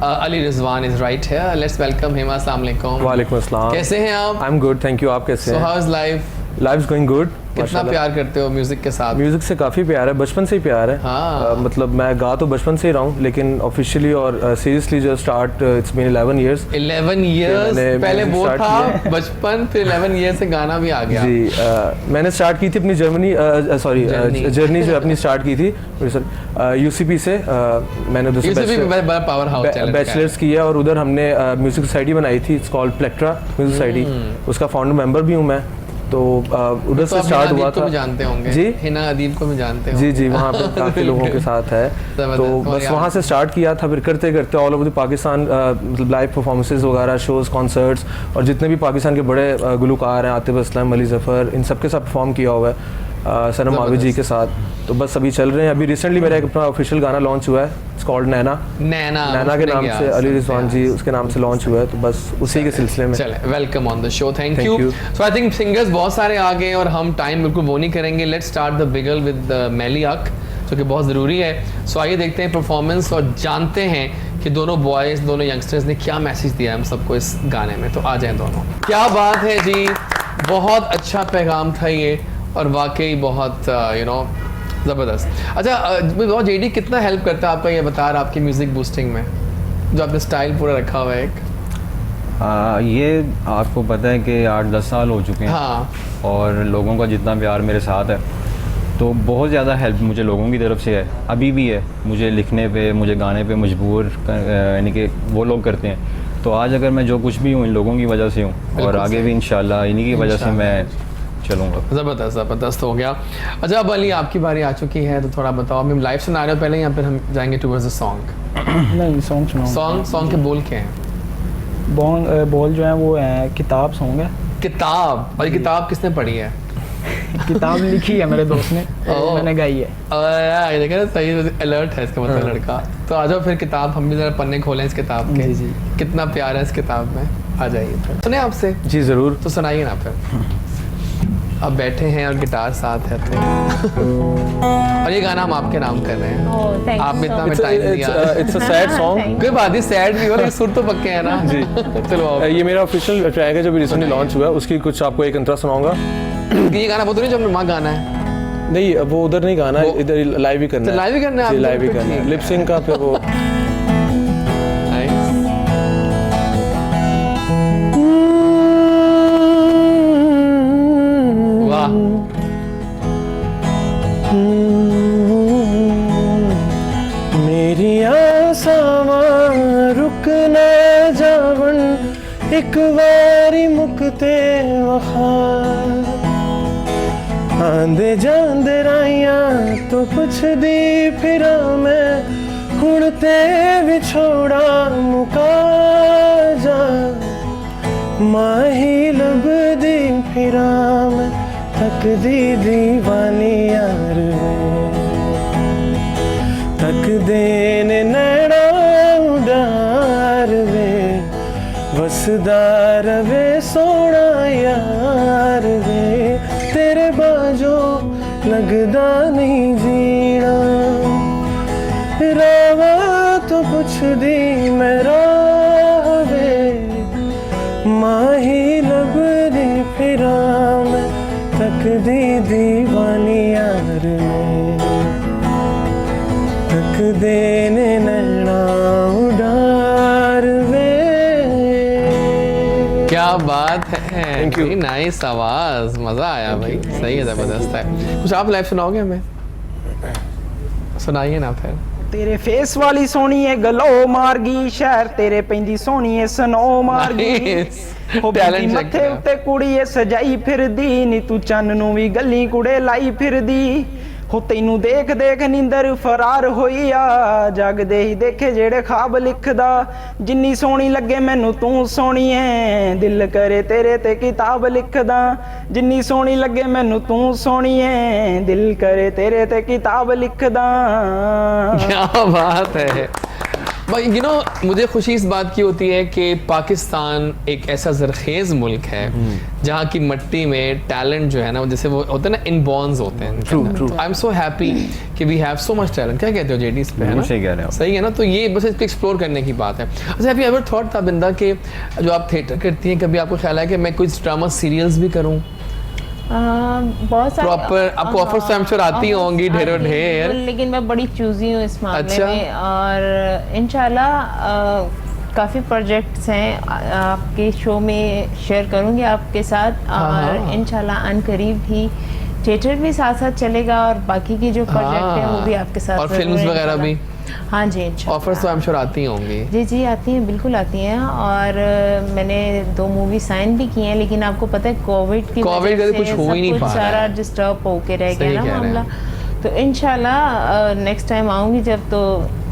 Ali Rizwan is right here. Let's welcome him. अस्सलाम वालेकुम। वालेकुम अस्सलाम। कैसे हैं आप? I am good, thank you. आप कैसे सो हैं? How is life? Life is going good. कितना प्यार करते हो म्यूजिक के साथ? म्यूजिक से काफ़ी प्यार है, बचपन से ही प्यार है। हाँ। मतलब मैं गा तो बचपन से ही रहा हूँ लेकिन ऑफिशियली और सीरियसली जो start it's been 11 years. 11 years पहले वो था बचपन, फिर 11 इयर्स से गाना भी आ गया। जी मैंने स्टार्ट की थी अपनी जर्नी जो अपनी स्टार्ट की थी यूसीपी से। मैंने बड़ा पावर हाउस बैचलर्स किया और उधर हमने म्यूजिक सोसाइटी बनाई थी, इट्स कॉल्ड प्लेक्ट्रा म्यूजिक सोसाइटी। उसका फाउंडर मेंबर भी हूँ मैं। तो उधर से स्टार्ट हुआ था। जानते होंगे जी, हिना अदीब को भी जानते होंगे। जी वहाँ पे काफ़ी लोगों के साथ है। तो बस वहाँ से स्टार्ट किया था, फिर करते करते ऑल ओवर द पाकिस्तान मतलब लाइव परफॉर्मेंसेज वगैरह, शोज़, कॉन्सर्ट्स और जितने भी पाकिस्तान के बड़े गुलकार हैं, आतिफ असलम, अली ज़फ़र, इन सब के साथ परफॉर्म किया हुआ है सनम आबिद जी के साथ। तो बस अभी चल रहे हैं। अभी रिसेंटली मेरा एक अपना ऑफिशियल गाना लॉन्च हुआ है, इट्स कॉल्ड नैना के नाम से, अली रिजवान जी उसके नाम से लॉन्च हुआ है। तो बस उसी के सिलसिले में। चले welcome on the show, thank you. So I think singers बहुत सारे आ गए और हम टाइम बिल्कुल वो नहीं करेंगे। लेट्स स्टार्ट द बिगल विद मैली हक जो कि बहुत ज़रूरी है। सो आइए देखते हैं परफॉर्मेंस और जानते हैं कि दोनों बॉयज़, दोनों यंगस्टर्स ने क्या मैसेज दिया हम सबको इस गाने में। तो आ जाएं दोनों। क्या बात है जी, बहुत अच्छा पैगाम था ये और वाकई बहुत ज़बरदस्त। अच्छा जेडी कितना हेल्प करता है आपका ये बता रहा आपकी म्यूज़िक बूस्टिंग में, जो आपने स्टाइल पूरा रखा हुआ है एक? ये आपको पता है कि 8-10 साल हो चुके हैं। हाँ। और लोगों का जितना प्यार मेरे साथ है तो बहुत ज़्यादा हेल्प मुझे लोगों की तरफ से है, अभी भी है। मुझे लिखने पे, मुझे गाने पे मजबूर यानी कि वो लोग करते हैं। तो आज अगर मैं जो कुछ भी हूँ इन लोगों की वजह से हूँ और आगे भी इंशाल्लाह इन्हीं की वजह से मैं चलूँगा। ज़बरदस्त हो गया। अच्छा अब अली आपकी बारी आ चुकी है तो थोड़ा बताओ, हम लाइव सुना रहे हो पहले या फिर हम जाएंगे टुवर्ड्स द सॉन्ग? नहीं, सॉन्ग सुनाओ। सॉन्ग के बोल क्या हैं? बोल जो है वो है किताब सॉन्ग है। किताब? और ये किताब किसने पढ़ी है? किताब लिखी है मेरे दोस्त ने, मैंने गाई है। देखे ना, सही अलर्ट है इसका मतलब लड़का। तो आ जाओ फिर किताब, हम भी जरा पन्ने खोलें इस किताब के। जी। कितना प्यार है इस किताब में। आ जाइए फिर सुने आपसे। जी ज़रूर। तो सुनाइए ना फिर। अब बैठे हैं और गिटार साथ है और ये गाना हम आपके नाम कर रहे हैं। आपने इतना हमें टाइम दिया। It's a sad song. कोई बात नहीं, सैड भी हो लेकिन सुर तो पक्के हैं ना। जी चलो ये मेरा ऑफिशियल ट्रैक है जो भी रिसेंटली लॉन्च हुआ है, उसकी कुछ आपको एक अंतरा सुनाऊंगा। ये गाना वो तो नहीं जो हमने वहाँ गाना है? नहीं वो उधर नहीं गाना, इधर लाइव ही करना है। लाइव ही करना है? लाइव ही करना है, लिप सिंक का। फिर वो मेरी आसामां रुक न जावन एक वारी मुकते वखा आंदे जांदे राइया तो पुछदी फिरा मैं हुण ते विछोड़ा मुका जा माही लभदी फिरा मैं थकदी दीवानी यार तक देन नैना उडार वे वसदार वे सोना यार वे तेरे बाजो लग लगदा नहीं जीना रावा तो पुछदी मैं राह वे माही लभदी फिरा मैं तकदी दीवानी यार में तक देने नैना उडार वे। क्या बात है, वेरी नाइस आवाज, मजा आया भाई, सही है, जबरदस्त है। कुछ आप लाइव सुनाओगे हमें? सुनाइए ना फिर। तेरे फेस वाली सोनी है गलो मार गई, शहर तेरे पैंदी सोनी है सनो मार गई, टैलेंट मत्थे उत्ते कुड़ी है सजाई फिरदी नी तू चन्न नू भी गली कुड़े लाई फिरदी हो तैनू देख देख नींदर फरार होई आ जगदे ही देखे जेड़े खाब लिखदा जिन्नी सोहनी लगे मैनू तू सोहनी है दिल करे तेरे ते किताब लिखदा जिन्नी सोहनी लगे मैनू तू सोहनी है दिल करे तेरे ते किताब लिखदा। क्या बात है भाई, यू नो मुझे खुशी इस बात की होती है कि पाकिस्तान एक ऐसा ज़रखेज़ मुल्क है जहाँ की मिट्टी में टैलेंट जो है ना, जैसे वो होते हैं ना, इनबॉर्न्स होते हैं। True I am so happy कि we have so much talent. क्या कहते हो जेडी इस पे, है ना? सही कह रहे हो, सही है ना? तो ये बस इसको एक्सप्लोर करने की बात है। अच्छा, हैव यू एवर थॉट था बिंदा कि जो आप थिएटर करती हैं, कभी आपको ख्याल है कि मैं कुछ ड्रामा सीरियल्स भी करूँ? बहुत सारे प्रॉपर आपको ऑफर्स तो आई एम श्योर आती होंगी ढेरों ढेर, लेकिन मैं बड़ी चूजी हूँ इस मामले में, और इंशाल्लाह काफ़ी प्रोजेक्ट्स हैं आपके शो में शेयर करूँगी आपके साथ, और इंशाल्लाह अनकरीब ही थिएटर भी साथ साथ चलेगा और बाकी की जो प्रोजेक्ट है वो भी आपके साथ, और फिल्म्स वगैरह भी। हाँ जी, ऑफर्स तो आई एम श्योर आती होंगी। जी जी आती हैं, बिल्कुल आती हैं, और मैंने 2 मूवी साइन भी की हैं, लेकिन आपको पता है कोविड की वजह से कुछ हो ही नहीं पा रहा है, सारा डिस्टर्ब होके रह गया ना मामला। तो इंशाल्लाह नेक्स्ट टाइम आऊंगी जब, तो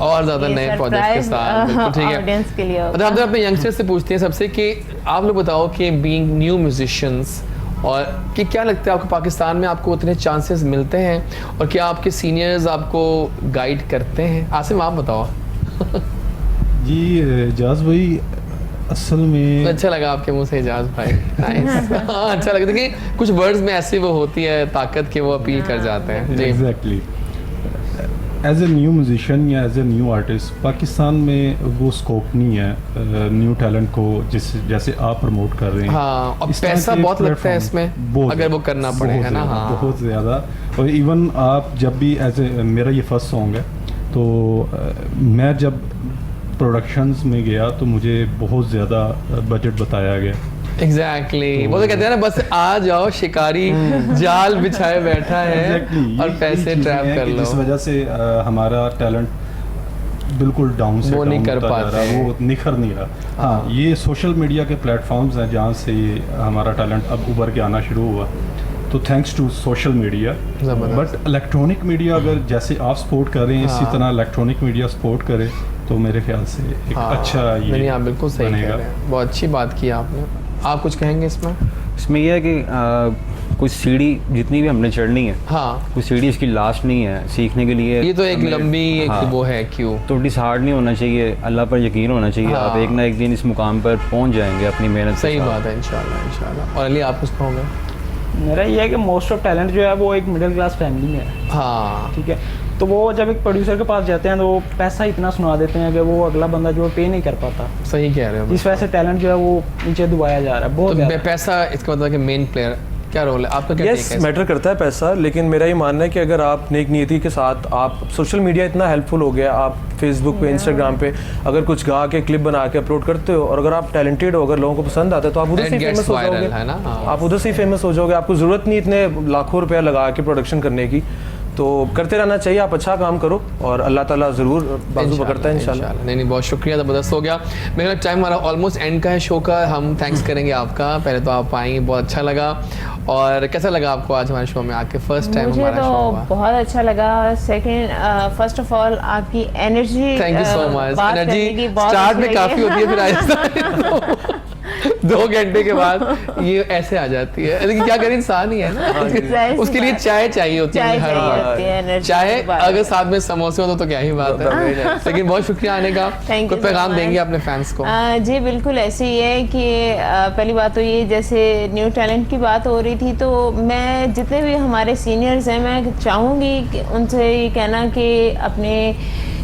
और ज्यादा नए प्रोजेक्ट के साथ, बिल्कुल ठीक है, ऑडियंस के लिए। अच्छा, हम अपने यंगस्टर्स से पूछते हैं सबसे कि आप लोग बताओ कि बीइंग न्यू म्यूजिशियंस, और कि क्या लगता है आपको पाकिस्तान में आपको उतने चांसेस मिलते हैं, और क्या आपके सीनियर्स आपको गाइड करते हैं? आसिम आप बताओ। जी जाज भाई, असल में अच्छा लगा आपके मुंह से इजाज भाई, नाइस। अच्छा लगता है कि कुछ वर्ड्स में ऐसी वो होती है ताकत के वो अपील कर जाते हैं। जी exactly, as a new musician या as a new artist Pakistan में वो स्कोप नहीं है न्यू टैलेंट को जैसे आप प्रमोट कर रहे हैं। हाँ, और पैसा बहुत लगता है इसमें अगर वो करना पड़े, है ना? हाँ, बहुत ज़्यादा। और इवन आप जब भी एज ए, मेरा ये फर्स्ट सॉन्ग है, तो मैं जब प्रोडक्शंस में गया तो मुझे बहुत ज़्यादा बजट बताया गया। एग्जैक्टली, वो तो कहते हैं ना, बस आ जाओ शिकारी जाल बिछाए बैठा है और पैसे ट्रैप कर लो। इस वजह से हमारा टैलेंट बिल्कुल डाउन से वो नहीं कर पाते, वो निखर नहीं रहा। हाँ, ये सोशल मीडिया के प्लेटफॉर्म्स हैं जहाँ से हमारा टैलेंट अब उभर के आना शुरू हुआ, तो thanks to social media. But electronic media अगर जैसे आप सपोर्ट कर रहे हैं, इसी तरह इलेक्ट्रॉनिक मीडिया सपोर्ट करे तो मेरे ख्याल से एक अच्छा ये नहीं, आप बिल्कुल सही कह रहे हैं, बहुत अच्छी बात की आपने। आप कुछ कहेंगे इसमें? इसमें यह है कि कुछ सीढ़ी जितनी भी हमने चढ़नी है, हाँ, कुछ सीढ़ी इसकी लास्ट नहीं है सीखने के लिए। ये तो एक लंबी एक वो है क्यों, तो डिसहार्ड नहीं होना चाहिए, अल्लाह पर यकीन होना चाहिए। आप एक ना एक दिन इस मुकाम पर पहुंच जाएंगे अपनी मेहनत से। सही बात है, इंशाल्लाह इंशाल्लाह। और अली आप कुछ कहोगे? मेरा ये है कि मोस्ट ऑफ टैलेंट जो है वो एक मिडिल क्लास फैमिली में है। हाँ, ठीक है, तो वो जब एक प्रोड्यूसर के पास जाते हैं तो वो पैसा इतना सुना देते हैं कि वो अगला बंदा जो पे नहीं कर पाता। सही कह रहे हो, इस वजह से टैलेंट जो है वो नीचे दबाया जा रहा है बहुत। तो पैसा इसका मतलब कि मेन प्लेयर क्या रोल है आपका? क्या यस, मैटर करता है पैसा, लेकिन मेरा ये मानना है कि अगर आप नेक नीयति के साथ, आप सोशल मीडिया इतना हेल्पफुल हो गया, आप फेसबुक पे, इंस्टाग्राम पे अगर कुछ गा के क्लिप बना के अपलोड करते हो, और अगर आप टैलेंटेड हो, अगर लोगों को पसंद आता है, तो आप उधर से फेमस हो जाओगे, है ना? आप उधर से फेमस हो जाओगे, आपको ज़रूरत नहीं इतने लाखों रुपया लगा के प्रोडक्शन करने की। तो करते रहना चाहिए, आप अच्छा काम करो और अल्लाह ताला ज़रूर बाजू पकड़ता है इंशाल्लाह। नहीं, बहुत शुक्रिया, ज़बरदस्त हो गया। मेरा टाइम हमारा ऑलमोस्ट एंड का है शो का, हम थैंक्स करेंगे आपका। पहले तो आप आएंगे, बहुत अच्छा लगा। और कैसा लगा आपको आज हमारे शो में आके? फर्स्ट टाइम मुझे हमारा तो शो हुआ, बहुत अच्छा लगा। सेकंड, फर्स्ट ऑफ ऑल आपकी energy, thank you so much. Energy start में काफ़ी होती है, फिर आहिस्ता 2 घंटे के बाद ये ऐसे आ जाती है, लेकिन क्या करें, इंसान ही है ना, उसके लिए चाय चाहिए होती है हर बार, चाहे अगर साथ में समोसे हो तो क्या ही बात है। लेकिन बहुत शुक्रिया आने का। कोई पैगाम देंगे अपने फैंस को? जी बिल्कुल ऐसे ही है कि पहली बात तो ये, जैसे न्यू टैलेंट की बात हो रही थी, तो मैं जितने भी हमारे सीनियर्स हैं मैं चाहूँगी कि उनसे ये कहना कि अपने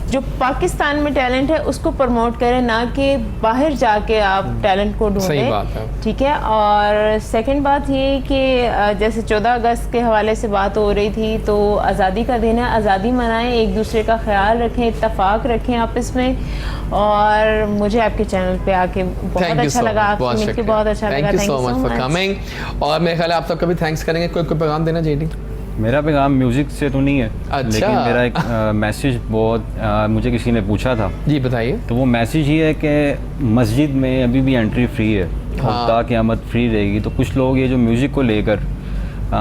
जो पाकिस्तान में टैलेंट है उसको प्रमोट करें, ना कि बाहर जाके आप टैलेंट को सही ढूंढें। बात है। ठीक है। और सेकंड बात ये कि जैसे 14 अगस्त के हवाले से बात हो रही थी, तो आज़ादी का दिन है, आज़ादी मनाएं, एक दूसरे का ख्याल रखें, इत्तेफाक रखें आपस में। और मुझे आपके चैनल पे आके बहुत अच्छा लगा, आपसे मिलके बहुत अच्छा लगा। Thank you so much for coming. और मेरे ख्याल है आप सबका भी थैंक्स करेंगे। कोई पैगाम देना जेडी? मेरा पैगाम म्यूज़िक से तो नहीं है, अच्छा। लेकिन मेरा एक मैसेज बहुत मुझे किसी ने पूछा था। जी बताइए। तो वो मैसेज ये है कि मस्जिद में अभी भी एंट्री फ्री है, और ता क़यामत फ्री रहेगी। तो कुछ लोग ये जो म्यूज़िक को लेकर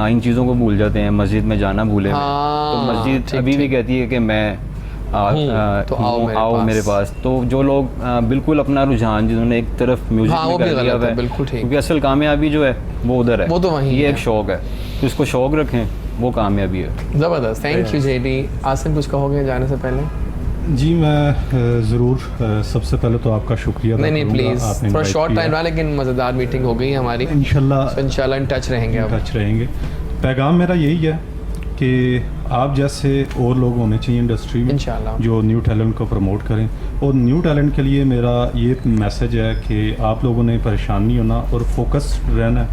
इन चीज़ों को भूल जाते हैं, मस्जिद में जाना भूले हुए। तो मस्जिद अभी भी कहती है कि मैं तो आओ मेरे पास। तो जो लोग बिल्कुल अपना रुझान जिन्होंने एक तरफ म्यूजिक में कर दिया हुआ है, बिल्कुल ठीक, क्योंकि असल कामयाबी जो है वो उधर है, वो तो वहीं ये एक शौक है, तो इसको शौक रखें, वो कामयाबी है। ज़बरदस्त। Thank you JD. आसिम कुछ कहोगे जाने से पहले? जी मैं ज़रूर सबसे पहले तो आपका शुक्रिया। नहीं प्लीज़, थोड़ा शॉर्ट टाइम रहा लेकिन मज़ेदार मीटिंग हो गई हमारी। इंशाल्लाह इन टच रहेंगे। पैगाम मेरा यही है कि आप जैसे और लोग होने चाहिए इंडस्ट्री में जो न्यू टैलेंट को प्रमोट करें। और न्यू टैलेंट के लिए मेरा ये मैसेज है कि आप लोगों ने परेशान नहीं होना और फोकस रहना है,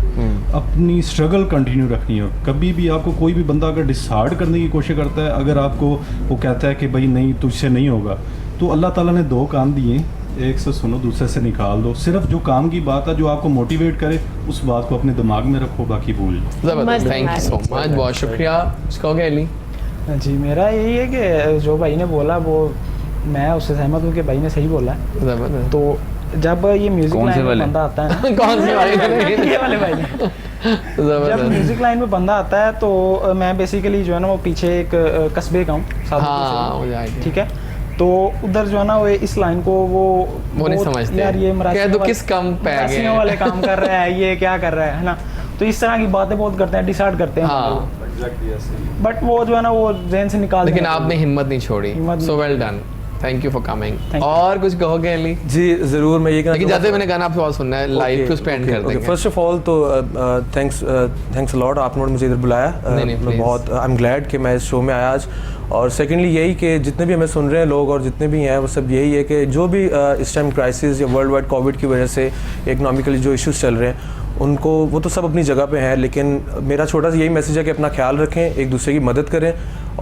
अपनी स्ट्रगल कंटिन्यू रखनी है। कभी भी आपको कोई भी बंदा अगर डिसाइड करने की कोशिश करता है, अगर आपको वो कहता है कि भाई नहीं तुझसे नहीं होगा, तो अल्लाह ताला ने 2 कान दिए, एक से सुनो दूसरे से निकाल दो। सिर्फ जो काम की बात है, जो आपको मोटिवेट करे, उस बात को अपने दिमाग में रखो, बाकी भूल। ज़बरदस्त। थैंक यू सो मच, बहुत शुक्रिया। उसका हो गया अली? जी मेरा यही है कि जो भाई ने बोला वो मैं उससे सहमत हूँ कि भाई ने सही बोला है। तो जब ये म्यूजिक लाइन में बंदा आता है ना कौन से भाई ने? ये वाले भाई ने। जब म्यूजिक लाइन में बंदा आता है तो मैं बेसिकली जो है ना वो पीछे एक कस्बे का हूँ, ठीक है। तो उधर जो है ना वो इस लाइन को वो नहीं समझते यार, ये मरासियों वाले काम कर रहा है, ये क्या कर रहा है ना। तो इस तरह की बातें बहुत करते हैं, डिसाइड करते हैं, बट वो जो है ना वो जेन से निकाल। लेकिन आपने हिम्मत नहीं छोड़ी, सो well done. Thank you for coming. और कुछ कहोगे अली? जी ज़रूर। मैं ये कहना चाहते, मैंने गाना आपसे और सुनना है लाइव, पे स्पेंड कर देंगे। फर्स्ट ऑफ ऑल तो थैंक्स अ लॉट, आपने मुझे इधर बुलाया। मैं बहुत आई एम ग्लैड कि मैं इस शो में आया आज। और सेकेंडली यही कि जितने भी हमें सुन रहे हैं लोग और जितने भी हैं वो सब यही है कि जो भी इस टाइम क्राइसिस या वर्ल्ड वाइड कोविड की वजह से इकनॉमिकली जो इश्यूज चल रहे हैं उनको, वो तो सब अपनी जगह पे हैं, लेकिन मेरा छोटा सा यही मैसेज है कि अपना ख्याल रखें, एक दूसरे की मदद करें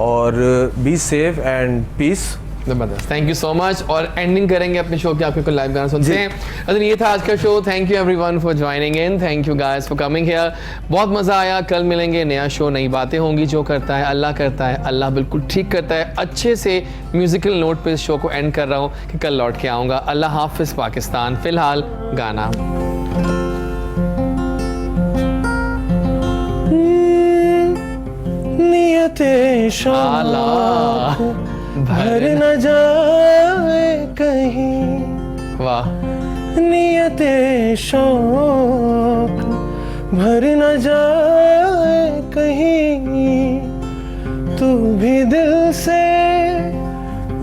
और बी सेफ एंड पीस। ज़बरदस्त। Thank you so much. और एंडिंग करेंगे अपने शो की, आपके कोई लाइव गाना सुनते हैं। अगर ये था आज का show. Thank you everyone for joining in. Thank you guys for coming here. बहुत मज़ा आया। कल मिलेंगे, नया शो, नई बातें होंगी। जो करता है अल्लाह करता है, अल्लाह बिल्कुल ठीक करता है। अच्छे से म्यूजिकल नोट पे इस शो को एंड कर रहा हूँ कि कल लौट के आऊँगा। अल्लाह हाफिज़ पाकिस्तान। फ़िलहाल गाना भर न जाए कहीं, वाह, नियते शौक भर न जाए कहीं, तू भी दिल से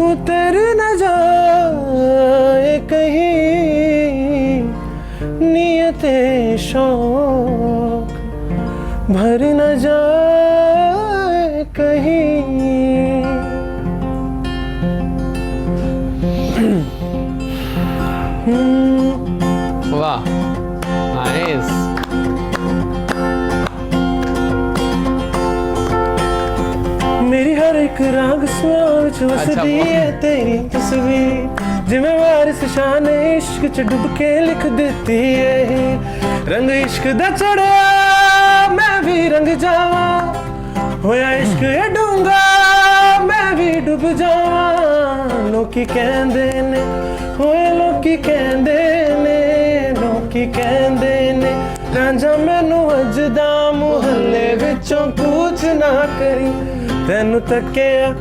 उतर न जाए कहीं, नियते शौक भर न जाए कहीं। वाह, नाइस। मेरी हर एक राग सोच वसदी है तेरी तस्वीर, जिमें वारिस शान इश्क च डुब के लिख देती है। रंग इश्क दा चढ़िया मैं भी रंग जावा, होया इश्क है डूंगा मैं भी डुब जावा। लोकी कहंदे ने होए, लोकी कहंदे ने, लोकी कहंदे ने रांझा मैनू अजदा मुहल्ले विचों कुछ ना करी। ਤੈਨੂੰ ਤੱਕਿਆ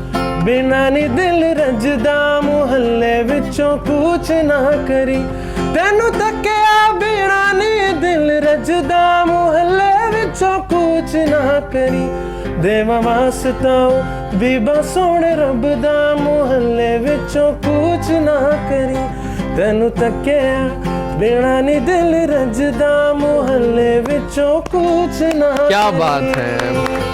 ਬਿਨਾ ਨੀ ਦਿਲ ਰਜਦਾ ਮੁਹੱਲੇ ਵਿੱਚੋਂ ਕੁਛ ਨਾ ਕਰੀ ਤੈਨੂੰ ਤੱਕਿਆ ਬਿਨਾ ਨੀ ਦਿਲ ਰਜਦਾ ਮੁਹੱਲੇ ਵਿੱਚੋਂ ਕੁਛ ਨਾ ਕਰੀ ਦੇਵਾਂ ਵਾਸਤਾਓ ਬੀਬਾ ਸੋਹਣੇ ਰੱਬ ਦਾ ਮੁਹੱਲੇ ਵਿੱਚੋਂ ਕੁਛ ਨਾ ਕਰੀ ਤੈਨੂੰ ਤੱਕਿਆ ਬਿਨਾ ਨੀ ਦਿਲ ਰਜਦਾ ਮੁਹੱਲੇ ਵਿੱਚੋਂ ਕੁਛ ਨਾ क्या बात है।